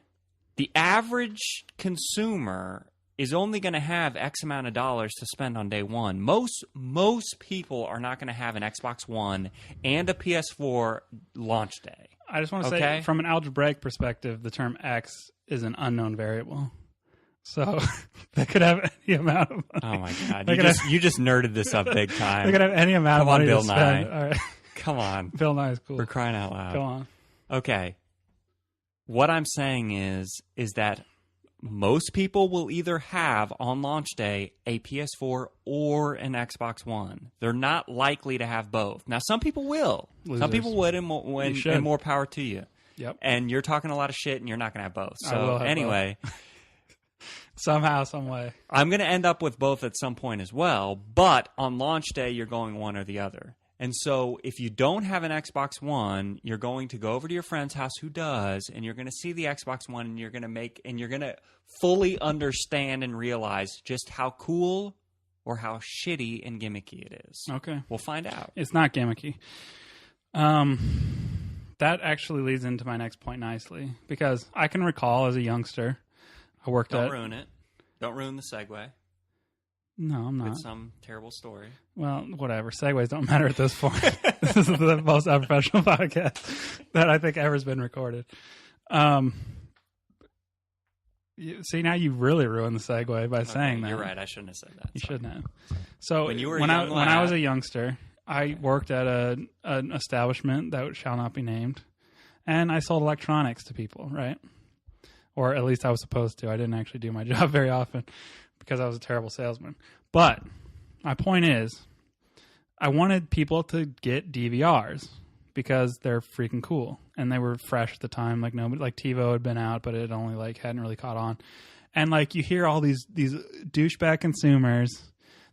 the average consumer is only going to have X amount of dollars to spend on day one. Most people are not going to have an Xbox One and a PS4 launch day. I just want to say, from an algebraic perspective, the term X is an unknown variable. So they could have any amount of money. Oh my god! They You just nerded this up big time. They could have any amount Come of on, money Bill to spend. Nye. All right. Come on, Bill Nye is cool. we're crying out loud. Go on. Okay. What I'm saying is that most people will either have on launch day a PS4 or an Xbox One. They're not likely to have both. Now, some people will. Losers. Some people would, and You should. and more power to you. Yep. And you're talking a lot of shit, and you're not going to have both. I will So have anyway, Somehow, some way. I'm going to end up with both at some point as well. But on launch day, you're going one or the other. And so if you don't have an Xbox One, you're going to go over to your friend's house who does, and you're going to see the Xbox One, and you're going to fully understand and realize just how cool or how shitty and gimmicky it is. Okay. We'll find out. It's not gimmicky. That actually leads into my next point nicely, because I can recall as a youngster, I worked Don't at... ruin it. Don't ruin the segue No, I'm not. with some terrible story. Well, whatever. Segues don't matter at this point. This is the most unprofessional podcast that I think ever's been recorded. See, now you really ruined the segue by saying that. You're right. I shouldn't have said that. You shouldn't have. So When you were a when young when I lad- was a youngster, I worked at an establishment that shall not be named, and I sold electronics to people, right? Or at least I was supposed to. I didn't actually do my job very often because I was a terrible salesman. But my point is, I wanted people to get DVRs because they're freaking cool and they were fresh at the time. Like nobody, like TiVo had been out, but it only like hadn't really caught on. And like you hear all these douchebag consumers,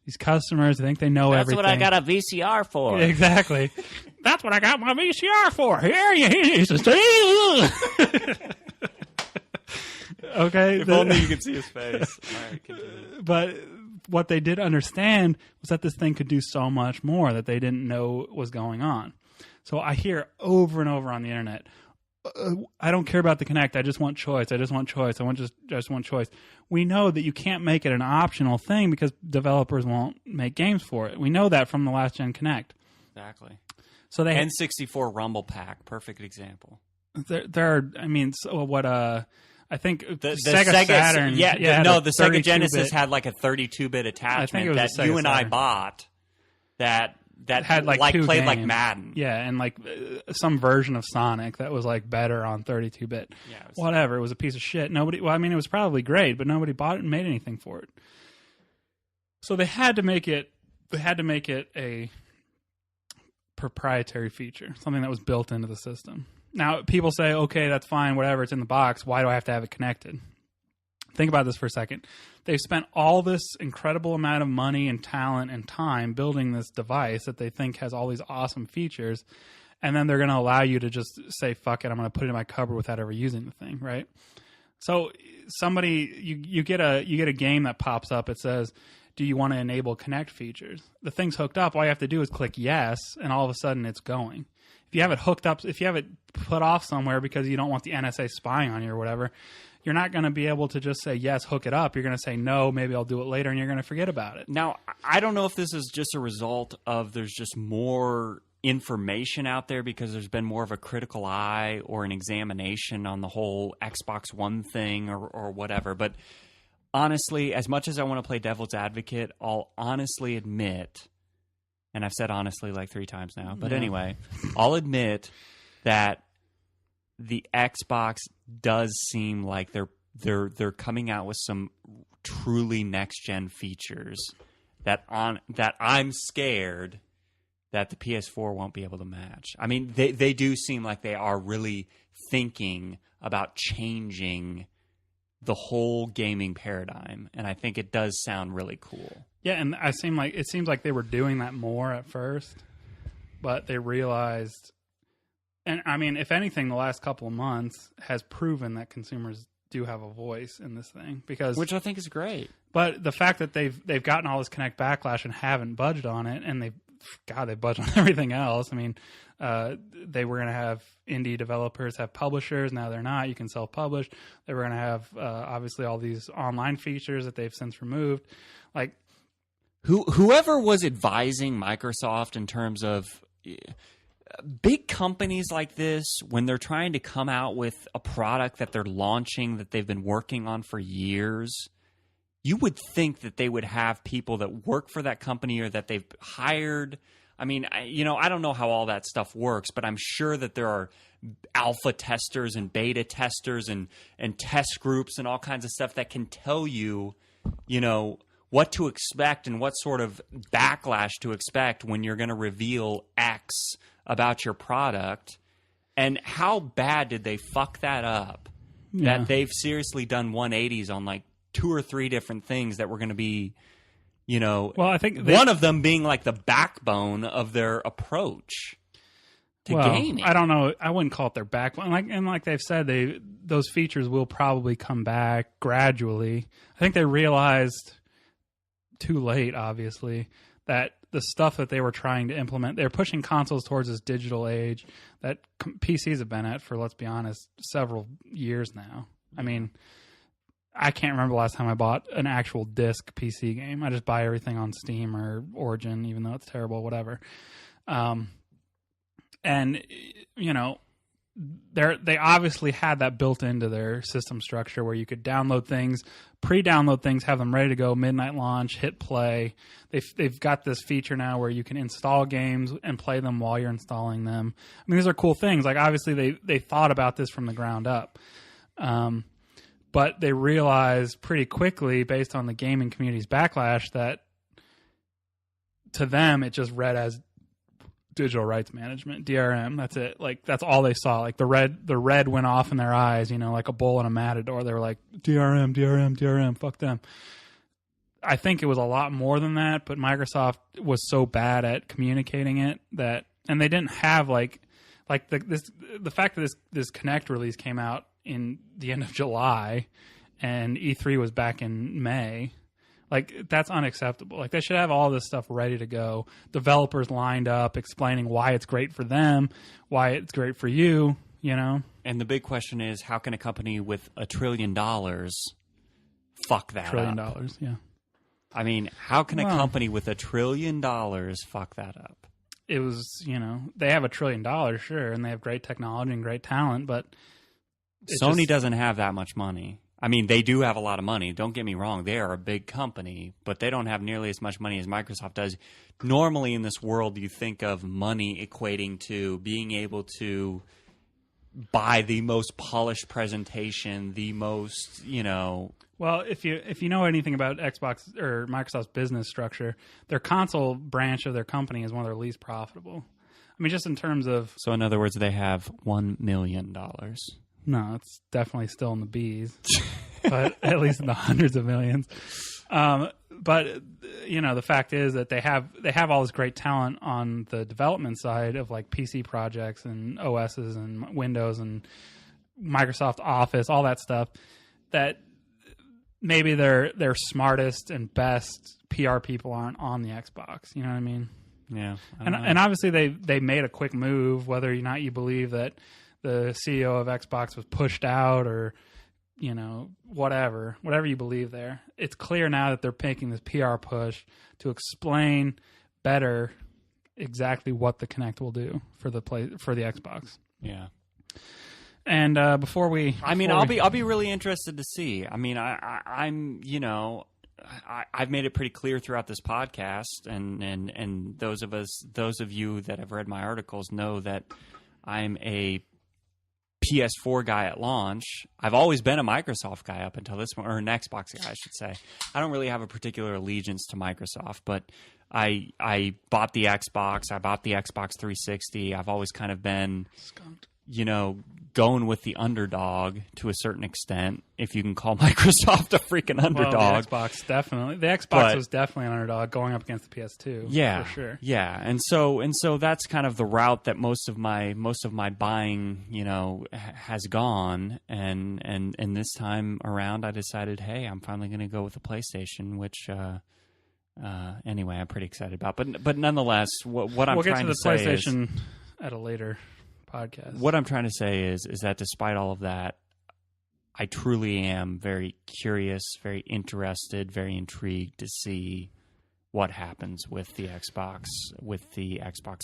these customers, they think they know everything. That's what I got a VCR for. Exactly. That's what I got my VCR for. Here you see. Okay. If only you could see his face. All right, continue. But what they did understand was that this thing could do so much more that they didn't know was going on. So I hear over and over on the internet, I don't care about the Kinect. I just want choice. I just want choice. Just want choice. We know that you can't make it an optional thing because developers won't make games for it. We know that from the last gen Kinect. Exactly. So they N64 Rumble Pack, perfect example. there are. I mean, so what? I think The Sega Saturn. The Sega 32-bit. Genesis had like a 32-bit attachment it was that a Sega you and I Saturn. bought that had like two played games. like Madden. Yeah, and like some version of Sonic that was like better on 32-bit. Yeah, it was- Whatever. It was a piece of shit. Nobody. Well, I mean, it was probably great, but nobody bought it and made anything for it. So they had to make it. They had to make it a proprietary feature, something that was built into the system. Now, people say, okay, that's fine, whatever, it's in the box. Why do I have to have it connected? Think about this for a second. They've spent all this incredible amount of money and talent and time building this device that they think has all these awesome features, and then they're going to allow you to just say, fuck it, I'm going to put it in my cupboard without ever using the thing, right? So you get a game that pops up, it says, do you want to enable Kinect features? The thing's hooked up, all you have to do is click yes, and all of a sudden it's going. If you have it hooked up, if you have it put off somewhere because you don't want the NSA spying on you or whatever, you're not going to be able to just say, yes, hook it up. You're going to say, no, maybe I'll do it later, and you're going to forget about it. Now, I don't know if this is just a result of there's just more information out there because there's been more of a critical eye or an examination on the whole Xbox One thing or whatever. But honestly, as much as I want to play devil's advocate, I'll honestly admit, and I've said honestly like 3 times now, but anyway, I'll admit that the Xbox does seem like they're coming out with some truly next gen features that I'm scared that the PS4 won't be able to match. I mean, they do seem like they are really thinking about changing the whole gaming paradigm, and I think it does sound really cool. Yeah, and it seems like they were doing that more at first, but they realized, and I mean, if anything, the last couple of months has proven that consumers do have a voice in this thing, which I think is great. But the fact that they've gotten all this Kinect backlash and haven't budged on it, and they budged on everything else. I mean, they were going to have indie developers have publishers. Now they're not. You can self-publish. They were going to have obviously all these online features that they've since removed. Like, whoever was advising Microsoft in terms of big companies like this, when they're trying to come out with a product that they're launching that they've been working on for years, you would think that they would have people that work for that company or that they've hired. I mean, I don't know how all that stuff works, but I'm sure that there are alpha testers and beta testers and test groups and all kinds of stuff that can tell you, what to expect and what sort of backlash to expect when you're going to reveal X about your product. And how bad did they fuck that up? Yeah. That they've seriously done 180s on like 2 or 3 different things that were going to be, well, I think one of them being like the backbone of their approach to gaming. I don't know. I wouldn't call it their backbone. Like they've said, those features will probably come back gradually. I think they realized too late, obviously, that the stuff that they were trying to implement, they're pushing consoles towards this digital age that PCs have been at for, let's be honest, several years now. I mean, I can't remember the last time I bought an actual disc PC game. I just buy everything on Steam or Origin, even though it's terrible, whatever. And, they obviously had that built into their system structure where you could download things, pre-download things, have them ready to go, midnight launch, hit play. They've got this feature now where you can install games and play them while you're installing them. I mean, these are cool things. Like, obviously they thought about this from the ground up. But they realized pretty quickly, based on the gaming community's backlash, that to them it just read as digital rights management, DRM. That's it. Like, that's all they saw. Like, the red went off in their eyes, like a bull in a matador. They were like, DRM, DRM, DRM, fuck them. I think it was a lot more than that, but Microsoft was so bad at communicating it that, and they didn't have the fact that this Kinect release came out in the end of July and E3 was back in May. Like, that's unacceptable. Like, they should have all this stuff ready to go. Developers lined up explaining why it's great for them, why it's great for you, And the big question is, how can a company with $1 trillion fuck that $1 trillion, up? yeah. I mean, how can a company with $1 trillion fuck that up? It was, they have $1 trillion, sure, and they have great technology and great talent, but Sony doesn't have that much money. I mean, they do have a lot of money. Don't get me wrong. They are a big company, but they don't have nearly as much money as Microsoft does. Normally in this world, you think of money equating to being able to buy the most polished presentation, the most, Well, if you know anything about Xbox or Microsoft's business structure, their console branch of their company is one of their least profitable. I mean, just in terms of... So in other words, they have $1 million. No, it's definitely still in the B's, but at least in the hundreds of millions. But the fact is that they have all this great talent on the development side of like PC projects and OSs and Windows and Microsoft Office, all that stuff. That maybe their smartest and best PR people aren't on the Xbox. You know what I mean? Yeah. And obviously they made a quick move, whether or not you believe that the CEO of Xbox was pushed out or, whatever you believe there. It's clear now that they're making this PR push to explain better exactly what the Kinect will do for the Xbox. Yeah. And I'll be really interested to see. I mean, I've made it pretty clear throughout this podcast, and those of you that have read my articles know that I'm a PS4 guy at launch. I've always been a Microsoft guy up until this one, or an Xbox guy, I should say. I don't really have a particular allegiance to Microsoft, but I bought the Xbox. I bought the Xbox 360. I've always kind of been, going with the underdog to a certain extent, if you can call Microsoft a freaking underdog. Well, the Xbox definitely. The Xbox was definitely an underdog going up against the PS2. Yeah, for sure. Yeah, and so that's kind of the route that most of my buying, has gone. And this time around, I decided, hey, I'm finally going to go with the PlayStation, which. Anyway, I'm pretty excited about, but nonetheless, what I'm trying to say is, we'll get to the PlayStation at a later podcast. What I'm trying to say is that despite all of that, I truly am very curious, very interested, very intrigued to see what happens with the Xbox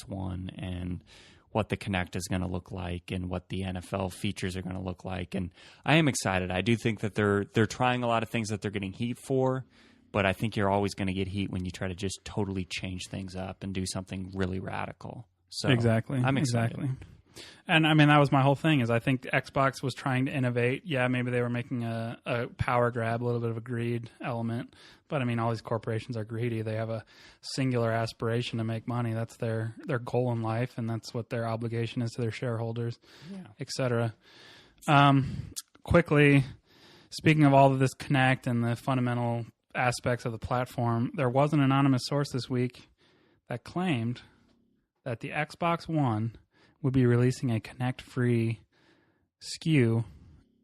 One, and what the Kinect is going to look like, and what the NFL features are going to look like. And I am excited. I do think that they're trying a lot of things that they're getting heat for. But I think you're always going to get heat when you try to just totally change things up and do something really radical. So exactly, I'm excited. Exactly. And I mean, that was my whole thing. Is I think Xbox was trying to innovate. Yeah, maybe they were making a power grab, a little bit of a greed element. But I mean, all these corporations are greedy. They have a singular aspiration to make money. That's their goal in life, and that's what their obligation is to their shareholders, etc. Quickly, speaking of all of this Kinect and the fundamental aspects of the platform, there was an anonymous source this week that claimed that the Xbox One would be releasing a Kinect-free SKU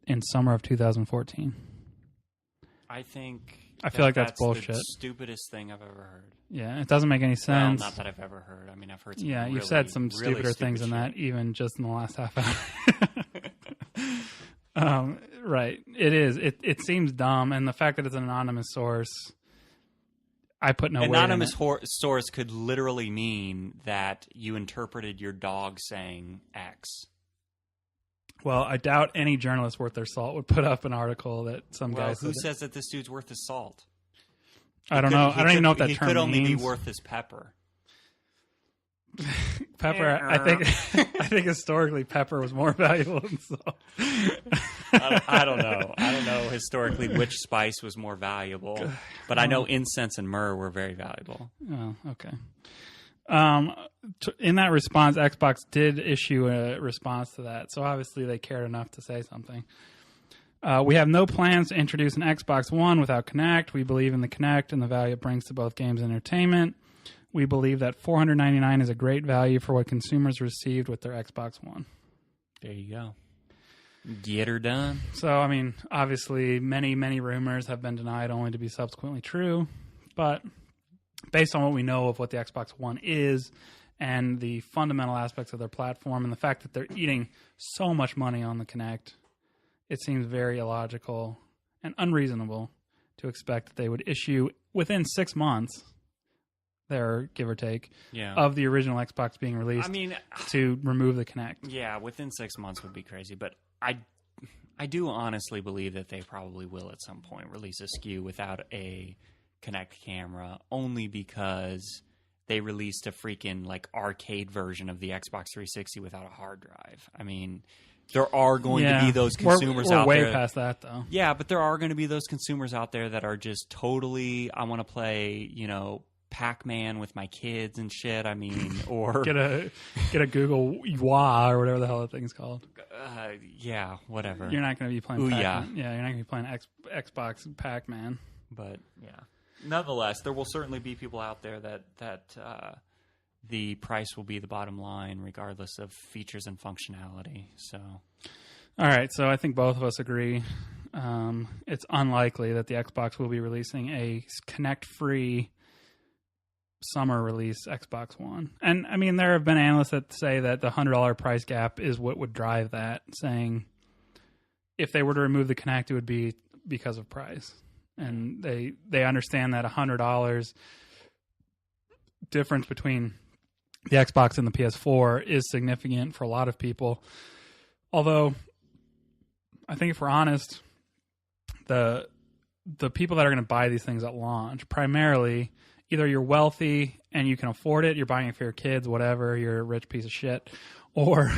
in summer of 2014. I feel like that's bullshit. The stupidest thing I've ever heard. Yeah, it doesn't make any sense. Well, not that I've ever heard. I mean, I've heard some you've said some stupider things than that, even just in the last half hour. Right. It is. It seems dumb, and the fact that it's an anonymous source, I put no weight in it. Anonymous source could literally mean that you interpreted your dog saying X. Well, I doubt any journalist worth their salt would put up an article that some guy Who said. says that this dude's worth his salt? I don't know. I don't even know what that he term could only means. be worth his pepper. Pepper. I think historically pepper was more valuable than salt. I don't know. I don't know historically which spice was more valuable, but I know incense and myrrh were very valuable. Oh, okay. In that response, Xbox did issue a response to that, so obviously they cared enough to say something. We have no plans to introduce an Xbox One without Kinect. We believe in the Kinect and the value it brings to both games and entertainment. We believe that $499 is a great value for what consumers received with their Xbox One. There you go. Get her done. So, I mean, obviously, many, many rumors have been denied only to be subsequently true. But based on what we know of what the Xbox One is and the fundamental aspects of their platform and the fact that they're eating so much money on the Kinect, it seems very illogical and unreasonable to expect that they would issue within 6 months, there, give or take, of the original Xbox being released to remove the Kinect. Yeah, within 6 months would be crazy, but I do honestly believe that they probably will at some point release a SKU without a Kinect camera, only because they released a freaking like arcade version of the Xbox 360 without a hard drive. I mean, there are going to be those consumers we're out way there. Past that, though. Yeah, but there are going to be those consumers out there that are just totally, I want to play, Pac-Man with my kids and shit. I mean, or get a Google Wah or whatever the hell that thing's called. Yeah, whatever. You're not going to be playing Pac-Man. Yeah, you're not going to be playing Xbox Pac-Man. But yeah, nonetheless, there will certainly be people out there that the price will be the bottom line, regardless of features and functionality. So, all right. So I think both of us agree. It's unlikely that the Xbox will be releasing a Kinect-free summer release Xbox One. And I mean, there have been analysts that say that the $100 price gap is what would drive that, saying if they were to remove the Kinect, it would be because of price. And they understand that $100 difference between the Xbox and the PS4 is significant for a lot of people. Although, I think if we're honest, the people that are going to buy these things at launch, primarily, either you're wealthy and you can afford it, you're buying it for your kids, whatever, you're a rich piece of shit, or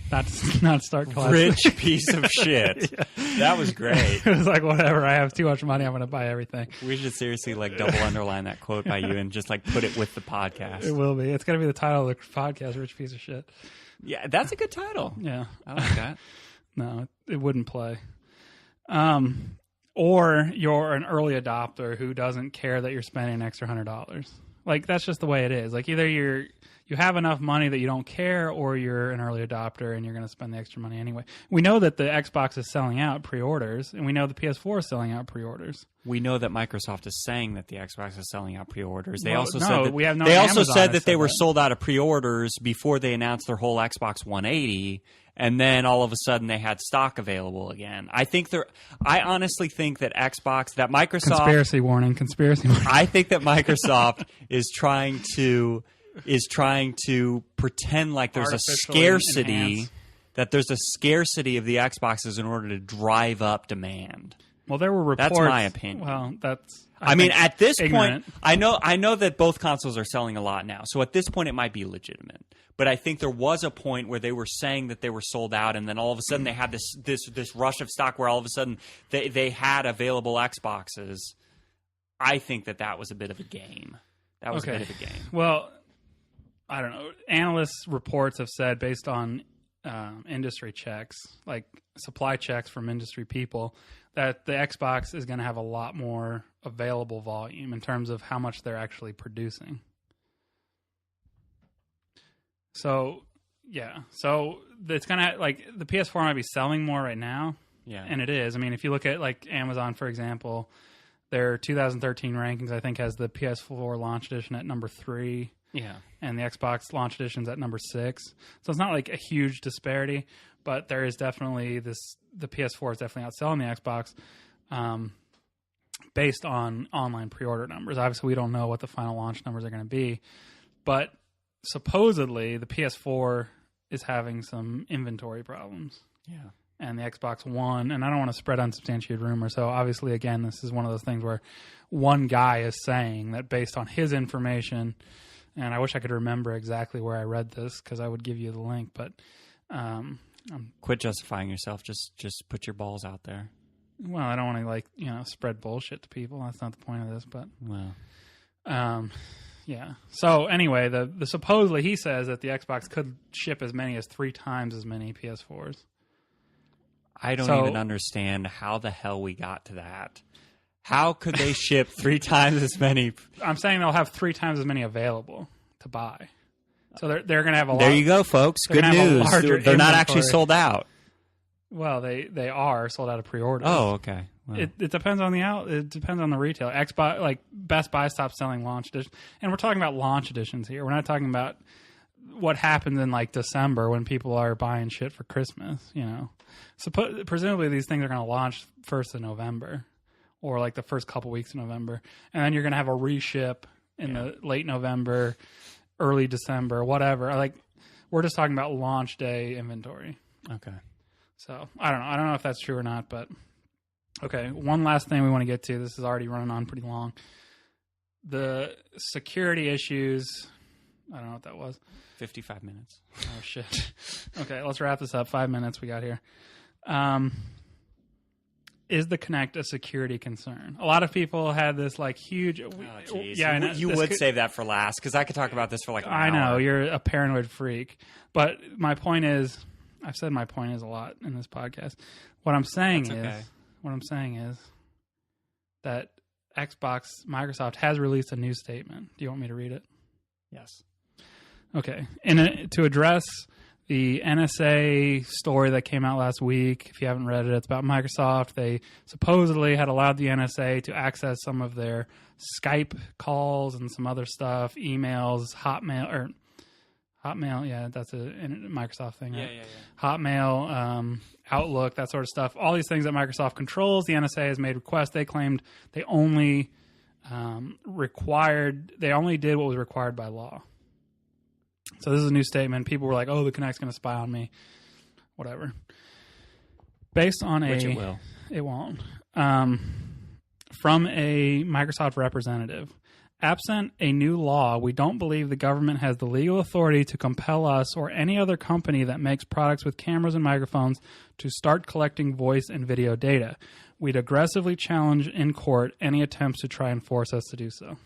not start class. Rich piece of shit. Yeah. That was great. It was like, whatever, I have too much money, I'm going to buy everything. We should seriously double underline that quote by you and just put it with the podcast. It will be. It's going to be the title of the podcast, Rich Piece of Shit. Yeah, that's a good title. Yeah. I like that. No, it wouldn't play. Or you're an early adopter who doesn't care that you're spending an extra $100. Like, that's just the way it is. Like, either you have enough money that you don't care, or you're an early adopter and you're going to spend the extra money anyway. We know that the Xbox is selling out pre-orders, and we know the PS4 is selling out pre-orders. We know that Microsoft is saying that the Xbox is selling out pre-orders. They Well, also no, said that we have no they also Amazon said has that they said were that. sold out of pre-orders before they announced their whole Xbox 180, and then all of a sudden they had stock available again. I honestly think that Microsoft Conspiracy warning. I think that Microsoft is trying to pretend like there's a scarcity, that there's a scarcity of the Xboxes in order to drive up demand. Well, there were reports. That's my opinion. Well, that's. I mean, at this ignorant. point, I know that both consoles are selling a lot now. So at this point, it might be legitimate. But I think there was a point where they were saying that they were sold out, and then all of a sudden they had this rush of stock where all of a sudden they had available Xboxes. I think that was a bit of a game. That was a bit of a game. Well, I don't know. Analysts' reports have said, based on industry checks, like supply checks from industry people, that the Xbox is going to have a lot more available volume in terms of how much they're actually producing. So, yeah. So, it's going to, like, the PS4 might be selling more right now. Yeah. And it is. I mean, if you look at, like, Amazon, for example, their 2013 rankings, I think, has the PS4 launch edition at number 3. Yeah. And the Xbox launch edition's at number 6. So it's not like a huge disparity, but there is definitely the PS4 is definitely outselling the Xbox based on online pre-order numbers. Obviously, we don't know what the final launch numbers are going to be, but supposedly the PS4 is having some inventory problems. Yeah. And the Xbox One, and I don't want to spread unsubstantiated rumors. So obviously, again, this is one of those things where one guy is saying that based on his information, and I wish I could remember exactly where I read this because I would give you the link, but quit justifying yourself. Just put your balls out there. Well, I don't want to spread bullshit to people. That's not the point of this, but yeah. So anyway, the supposedly he says that the Xbox could ship as many as 3 times as many PS4s. I don't even understand how the hell we got to that. How could they ship 3 times as many? I'm saying they'll have 3 times as many available to buy. So they're going to have a lot. There you go, folks. Good news. They're not actually sold out. Well, they are sold out of pre-orders. Oh, okay. Well. It depends on it depends on the retail. Xbox, like Best Buy stopped selling launch editions, and we're talking about launch editions here. We're not talking about what happens in like December when people are buying shit for Christmas. So presumably these things are going to launch 1st of November, or like the first couple weeks of November, and then you're going to have a reship in the late November, early December, whatever. Like we're just talking about launch day inventory. Okay. So I don't know. I don't know if that's true or not, but okay. One last thing we want to get to. This is already running on pretty long. The security issues. I don't know what that was. 55 minutes. Oh shit. Okay, let's wrap this up. 5 minutes we got here. Is the Kinect a security concern? A lot of people had this like huge. Yeah, you would save that for last because I could talk about this for like an hour. I know you're a paranoid freak, but my point is, I've said my point is a lot in this podcast. What I'm saying is that Microsoft has released a new statement. Do you want me to read it? Yes. Okay. To address the NSA story that came out last week, if you haven't read it, it's about Microsoft. They supposedly had allowed the NSA to access some of their Skype calls and some other stuff, emails, Hotmail, yeah, that's a Microsoft thing, right? Yeah. Hotmail, Outlook, that sort of stuff. All these things that Microsoft controls, the NSA has made requests. They claimed they only did what was required by law. So this is a new statement. People were like, "Oh, the Kinect's going to spy on me." Whatever. Based on Which it will. It won't. From a Microsoft representative. Absent a new law, we don't believe the government has the legal authority to compel us or any other company that makes products with cameras and microphones to start collecting voice and video data. We'd aggressively challenge in court any attempts to try and force us to do so.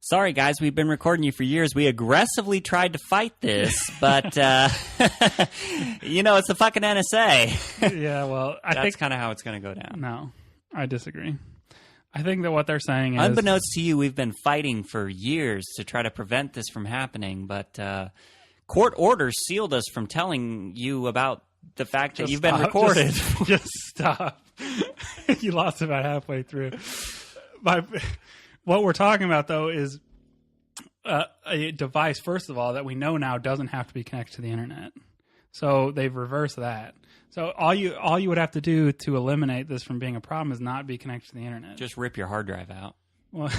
Sorry, guys, we've been recording you for years. We aggressively tried to fight this, but, it's the fucking NSA. Yeah, well, I think that's kind of how it's going to go down. No, I disagree. I think that what they're saying is... Unbeknownst to you, we've been fighting for years to try to prevent this from happening, but court orders sealed us from telling you about the fact that you've been recorded. Just stop. You lost about halfway through. What we're talking about, though, is a device, first of all, that we know now doesn't have to be connected to the internet. So they've reversed that. So all you would have to do to eliminate this from being a problem is not be connected to the internet. Just rip your hard drive out. Well,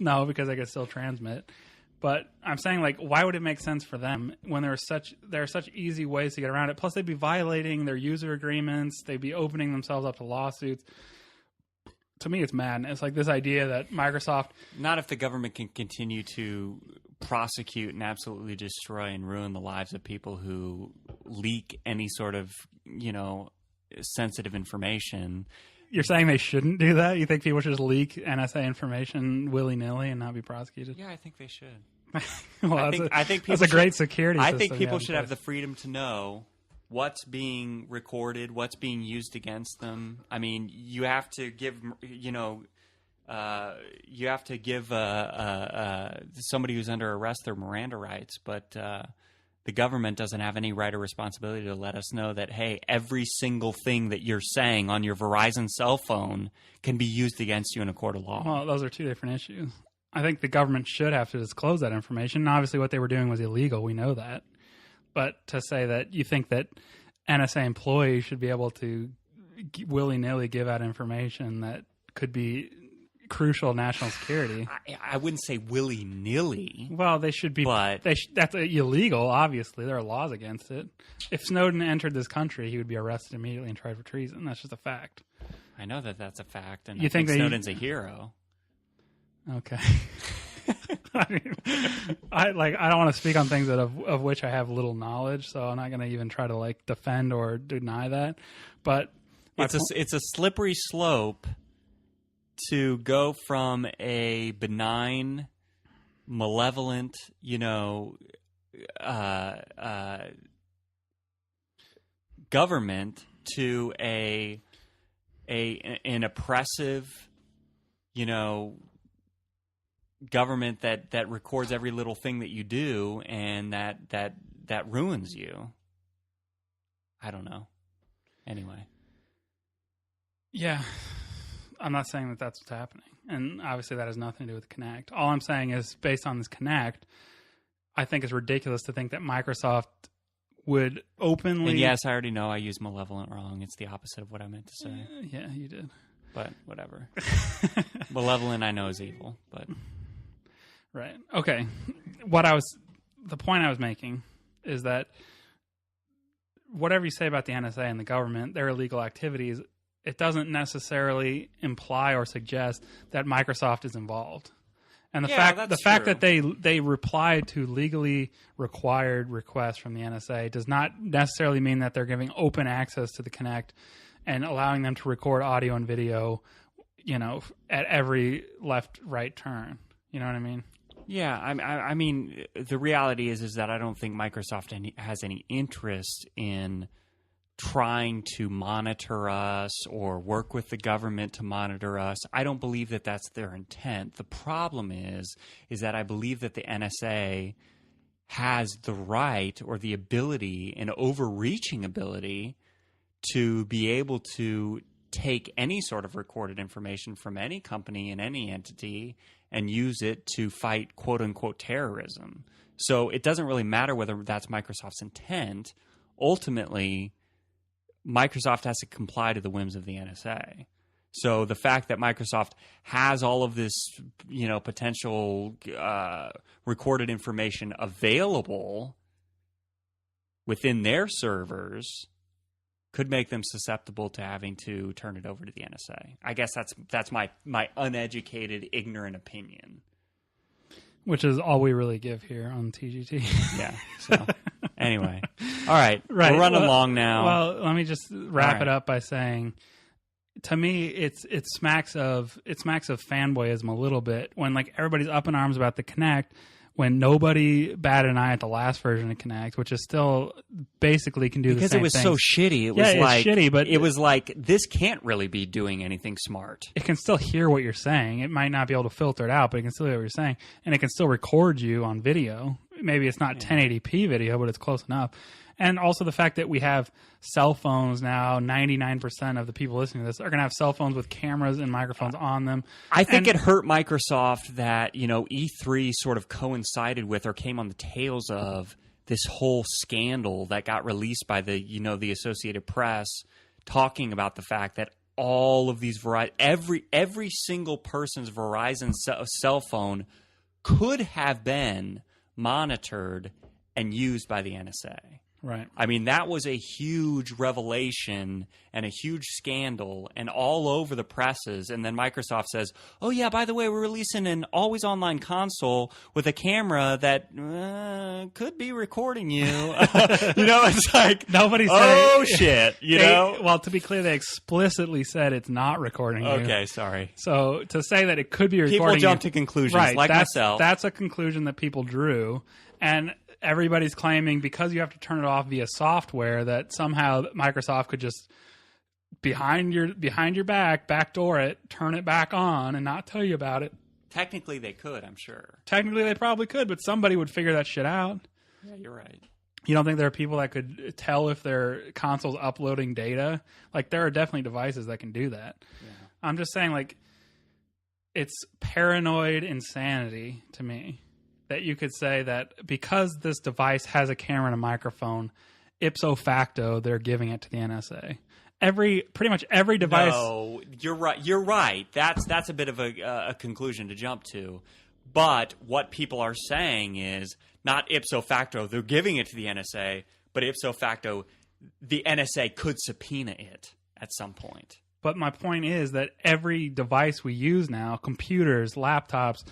no, because they could still transmit. But I'm saying, like, why would it make sense for them when there are such easy ways to get around it? Plus, they'd be violating their user agreements. They'd be opening themselves up to lawsuits. To me, it's madness. Like this idea that Microsoft... Not if the government can continue to prosecute and absolutely destroy and ruin the lives of people who leak any sort of, sensitive information. You're saying they shouldn't do that? You think people should just leak NSA information willy-nilly and not be prosecuted? Yeah, I think they should. Well, I think that's a great security system. I think people should have the freedom to know what's being recorded, what's being used against them. I mean, you have to give, somebody who's under arrest their Miranda rights, but the government doesn't have any right or responsibility to let us know that, hey, every single thing that you're saying on your Verizon cell phone can be used against you in a court of law. Well, those are two different issues. I think the government should have to disclose that information. And obviously, what they were doing was illegal. We know that. But to say that you think that NSA employees should be able to willy-nilly give out information that could crucial national security. I wouldn't say willy-nilly. Well, they should be. But that's illegal. Obviously, there are laws against it. If Snowden entered this country, he would be arrested immediately and tried for treason. That's just a fact. I know that that's a fact, and You I think think Snowden's a hero. Okay. I mean, I don't want to speak on things of which I have little knowledge, so I'm not going to even try to like defend or deny that. But it's a slippery slope to go from a benign, malevolent, government to an oppressive, government that records every little thing that you do, and that ruins you. I don't know. Anyway. Yeah. I'm not saying that that's what's happening. And obviously that has nothing to do with Kinect. All I'm saying is, based on this Kinect, I think it's ridiculous to think that Microsoft would openly... And yes, I already know I used malevolent wrong. It's the opposite of what I meant to say. Yeah, you did. But whatever. Malevolent I know is evil, but... Right. Okay. The point I was making is that whatever you say about the NSA and the government, their illegal activities, it doesn't necessarily imply or suggest that Microsoft is involved. And the fact that they replied to legally required requests from the NSA does not necessarily mean that they're giving open access to the Kinect and allowing them to record audio and video, at every left-right turn. You know what I mean? Yeah, I mean, the reality is that I don't think Microsoft has any interest in trying to monitor us or work with the government to monitor us. I don't believe that that's their intent. The problem is that I believe that the NSA has the right or the ability, an overreaching ability, to be able to take any sort of recorded information from any company and any entity and use it to fight quote-unquote terrorism. So it doesn't really matter whether that's Microsoft's intent. Ultimately, Microsoft has to comply to the whims of the NSA. So the fact that Microsoft has all of this, potential recorded information available within their servers could make them susceptible to having to turn it over to the NSA. I guess that's my uneducated, ignorant opinion. Which is all we really give here on TGT. Yeah. So anyway, all right. We're running long now. Well, let me just wrap it up by saying, to me, it smacks of fanboyism a little bit when like everybody's up in arms about the Kinect, when nobody batted an eye at the last version of Kinect, which is still basically can do the same thing. Because it was so shitty. It was shitty, but it was like, this can't really be doing anything smart. It can still hear what you're saying. It might not be able to filter it out, but it can still hear what you're saying. And it can still record you on video. Maybe it's not 1080p video, but it's close enough. And also the fact that we have cell phones now, 99% of the people listening to this are going to have cell phones with cameras and microphones on them. I think it hurt Microsoft that, E3 sort of coincided with or came on the tails of this whole scandal that got released by the Associated Press, talking about the fact that all of these every single person's Verizon cell phone could have been monitored and used by the NSA. Right. I mean, that was a huge revelation and a huge scandal and all over the presses. And then Microsoft says, oh, yeah, by the way, we're releasing an always online console with a camera that could be recording you. It's like, nobody said, oh, shit, Well, to be clear, they explicitly said it's not recording you. Okay, sorry. So to say that it could be recording people jump to conclusions, right, like myself. That's a conclusion that people drew. And everybody's claiming because you have to turn it off via software that somehow Microsoft could just behind your backdoor it, turn it back on, and not tell you about it. Technically, they could, I'm sure. Technically, they probably could, but somebody would figure that shit out. Yeah, you're right. You don't think there are people that could tell if their console's uploading data? Like, there are definitely devices that can do that. Yeah. I'm just saying, like, it's paranoid insanity to me that you could say that because this device has a camera and a microphone, ipso facto, they're giving it to the NSA. pretty much every device. No, you're right. You're right. That's a bit of a conclusion to jump to. But what people are saying is not ipso facto they're giving it to the NSA, but ipso facto the NSA could subpoena it at some point. But my point is that every device we use now, computers, laptops,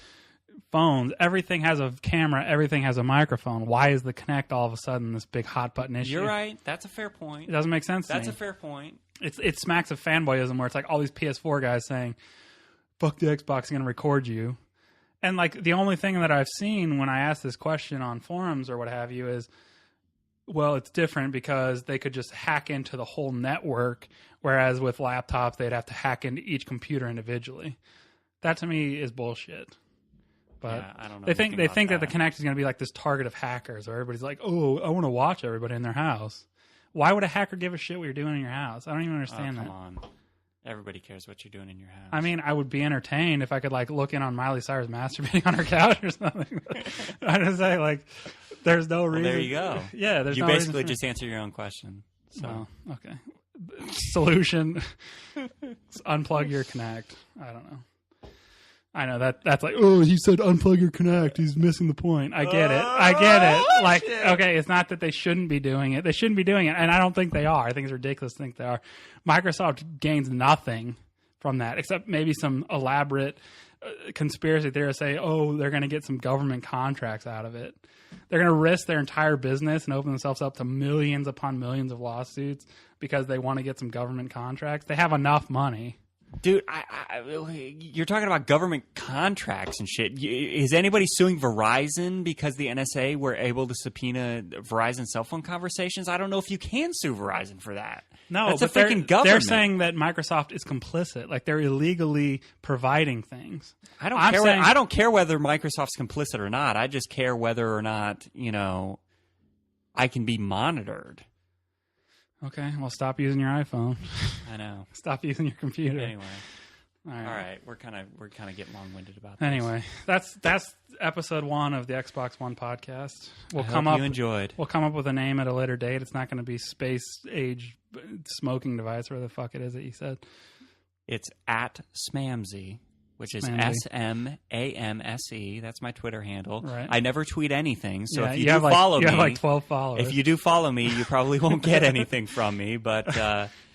phones, everything has a camera, everything has a microphone. Why is the Kinect all of a sudden this big hot button issue? You're right. That's a fair point. It doesn't make sense to me. That's a fair point. It smacks of fanboyism where it's like all these PS4 guys saying, fuck the Xbox, I'm going to record you. And like the only thing that I've seen when I ask this question on forums or what have you is, well, it's different because they could just hack into the whole network, whereas with laptops, they'd have to hack into each computer individually. That to me is bullshit. But yeah, I don't know. They think that the Kinect is going to be like this target of hackers, where everybody's like, "Oh, I want to watch everybody in their house." Why would a hacker give a shit what you're doing in your house? I don't even understand that. Come on, everybody cares what you're doing in your house. I mean, I would be entertained if I could like look in on Miley Cyrus masturbating on her couch or something. I just say like, there's no reason. Well, there you go. Yeah, there's you no basically reason just answer your own question. So okay. Solution: unplug your Kinect. I don't know. I know that's like, oh, he said unplug your Kinect. He's missing the point. I get it. Like, okay, it's not that they shouldn't be doing it. They shouldn't be doing it, and I don't think they are. I think it's ridiculous to think they are. Microsoft gains nothing from that, except maybe some elaborate conspiracy theorists say, oh, they're going to get some government contracts out of it. They're going to risk their entire business and open themselves up to millions upon millions of lawsuits because they want to get some government contracts. They have enough money. Dude, you're talking about government contracts and shit. Is anybody suing Verizon because the NSA were able to subpoena Verizon cell phone conversations? I don't know if you can sue Verizon for that. No, that's but a freaking government. They're saying that Microsoft is complicit. Like they're illegally providing things. I don't care whether Microsoft's complicit or not. I just care whether or not, I can be monitored. Okay, well, stop using your iPhone. I know. Stop using your computer. Anyway, all right, we're kind of getting long-winded about this. Anyway, that's episode 1 of the Xbox One podcast. I hope you enjoyed. We'll come up with a name at a later date. It's not going to be space age smoking device, whatever the fuck it is that you said. It's at Smamsy, which is SMAMSE. That's my Twitter handle. Right. I never tweet anything, so if you follow me, you have like 12 followers. If you do follow me, you probably won't get anything from me. But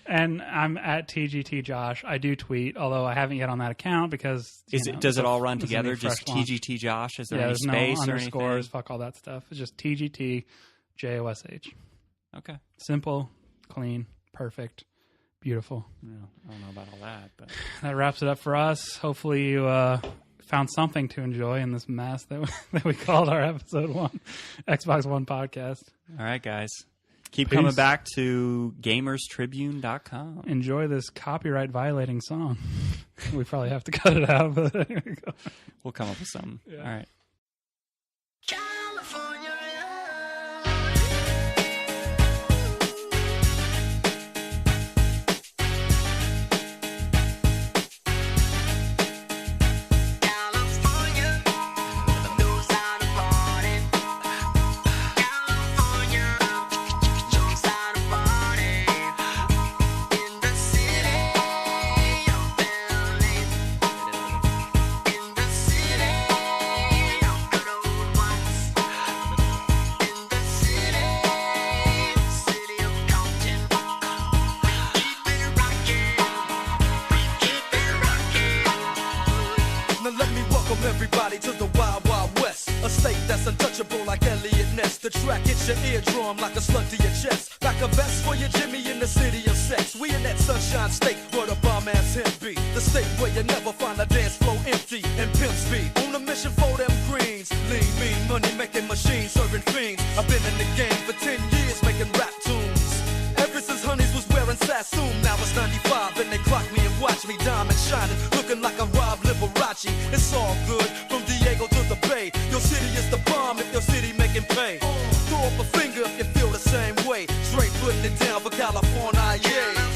and I'm at TGT Josh. I do tweet, although I haven't yet on that account because does it all run together? Just TGT Josh? Is there any space no or underscores? anything? Fuck all that stuff. It's just TGT JOSH. Okay. Simple, clean, perfect. Beautiful. Yeah, I don't know about all that, but that wraps it up for us. Hopefully you found something to enjoy in this mess that we called our episode 1 Xbox One podcast. All right, guys. Keep Peace. coming back to gamerstribune.com. Enjoy this copyright violating song. We probably have to cut it out, but anyway, we'll come up with something. Yeah. All right. Everybody to the Wild Wild West, a state that's untouchable like Elliot Ness. The track hits your eardrum like a slug to your chest. Like a vest for your Jimmy in the city of sex. We in that sunshine state where the bomb ass him be. The state where you never find a dance floor empty and pimp speed. On a mission for them greens. Lean, mean, money making machines, serving fiends. I've been in the game for 10 years making rap tunes. Ever since Honeys was wearing Sassoon. Now it's 95 and they clock me and watch me diamond shining, looking like a Rob Liberace. It's all good from Diego to the Bay. Your city is the bomb if your city making pay. Throw up a finger if you feel the same way. Straight putting it down for California, yeah.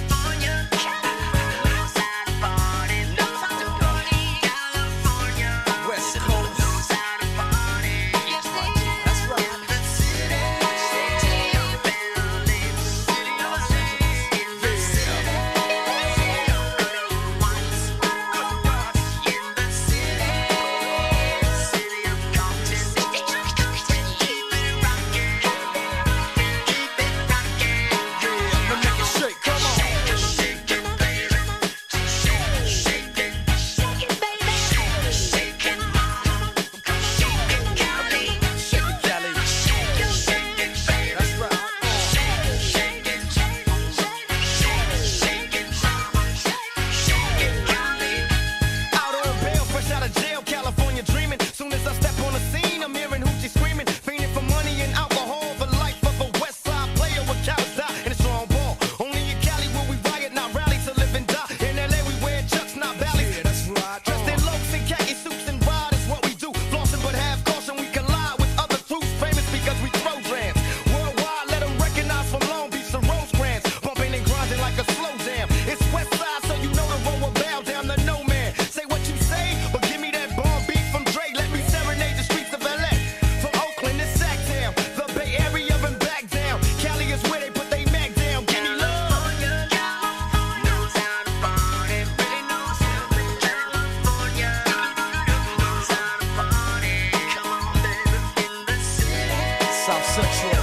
Central.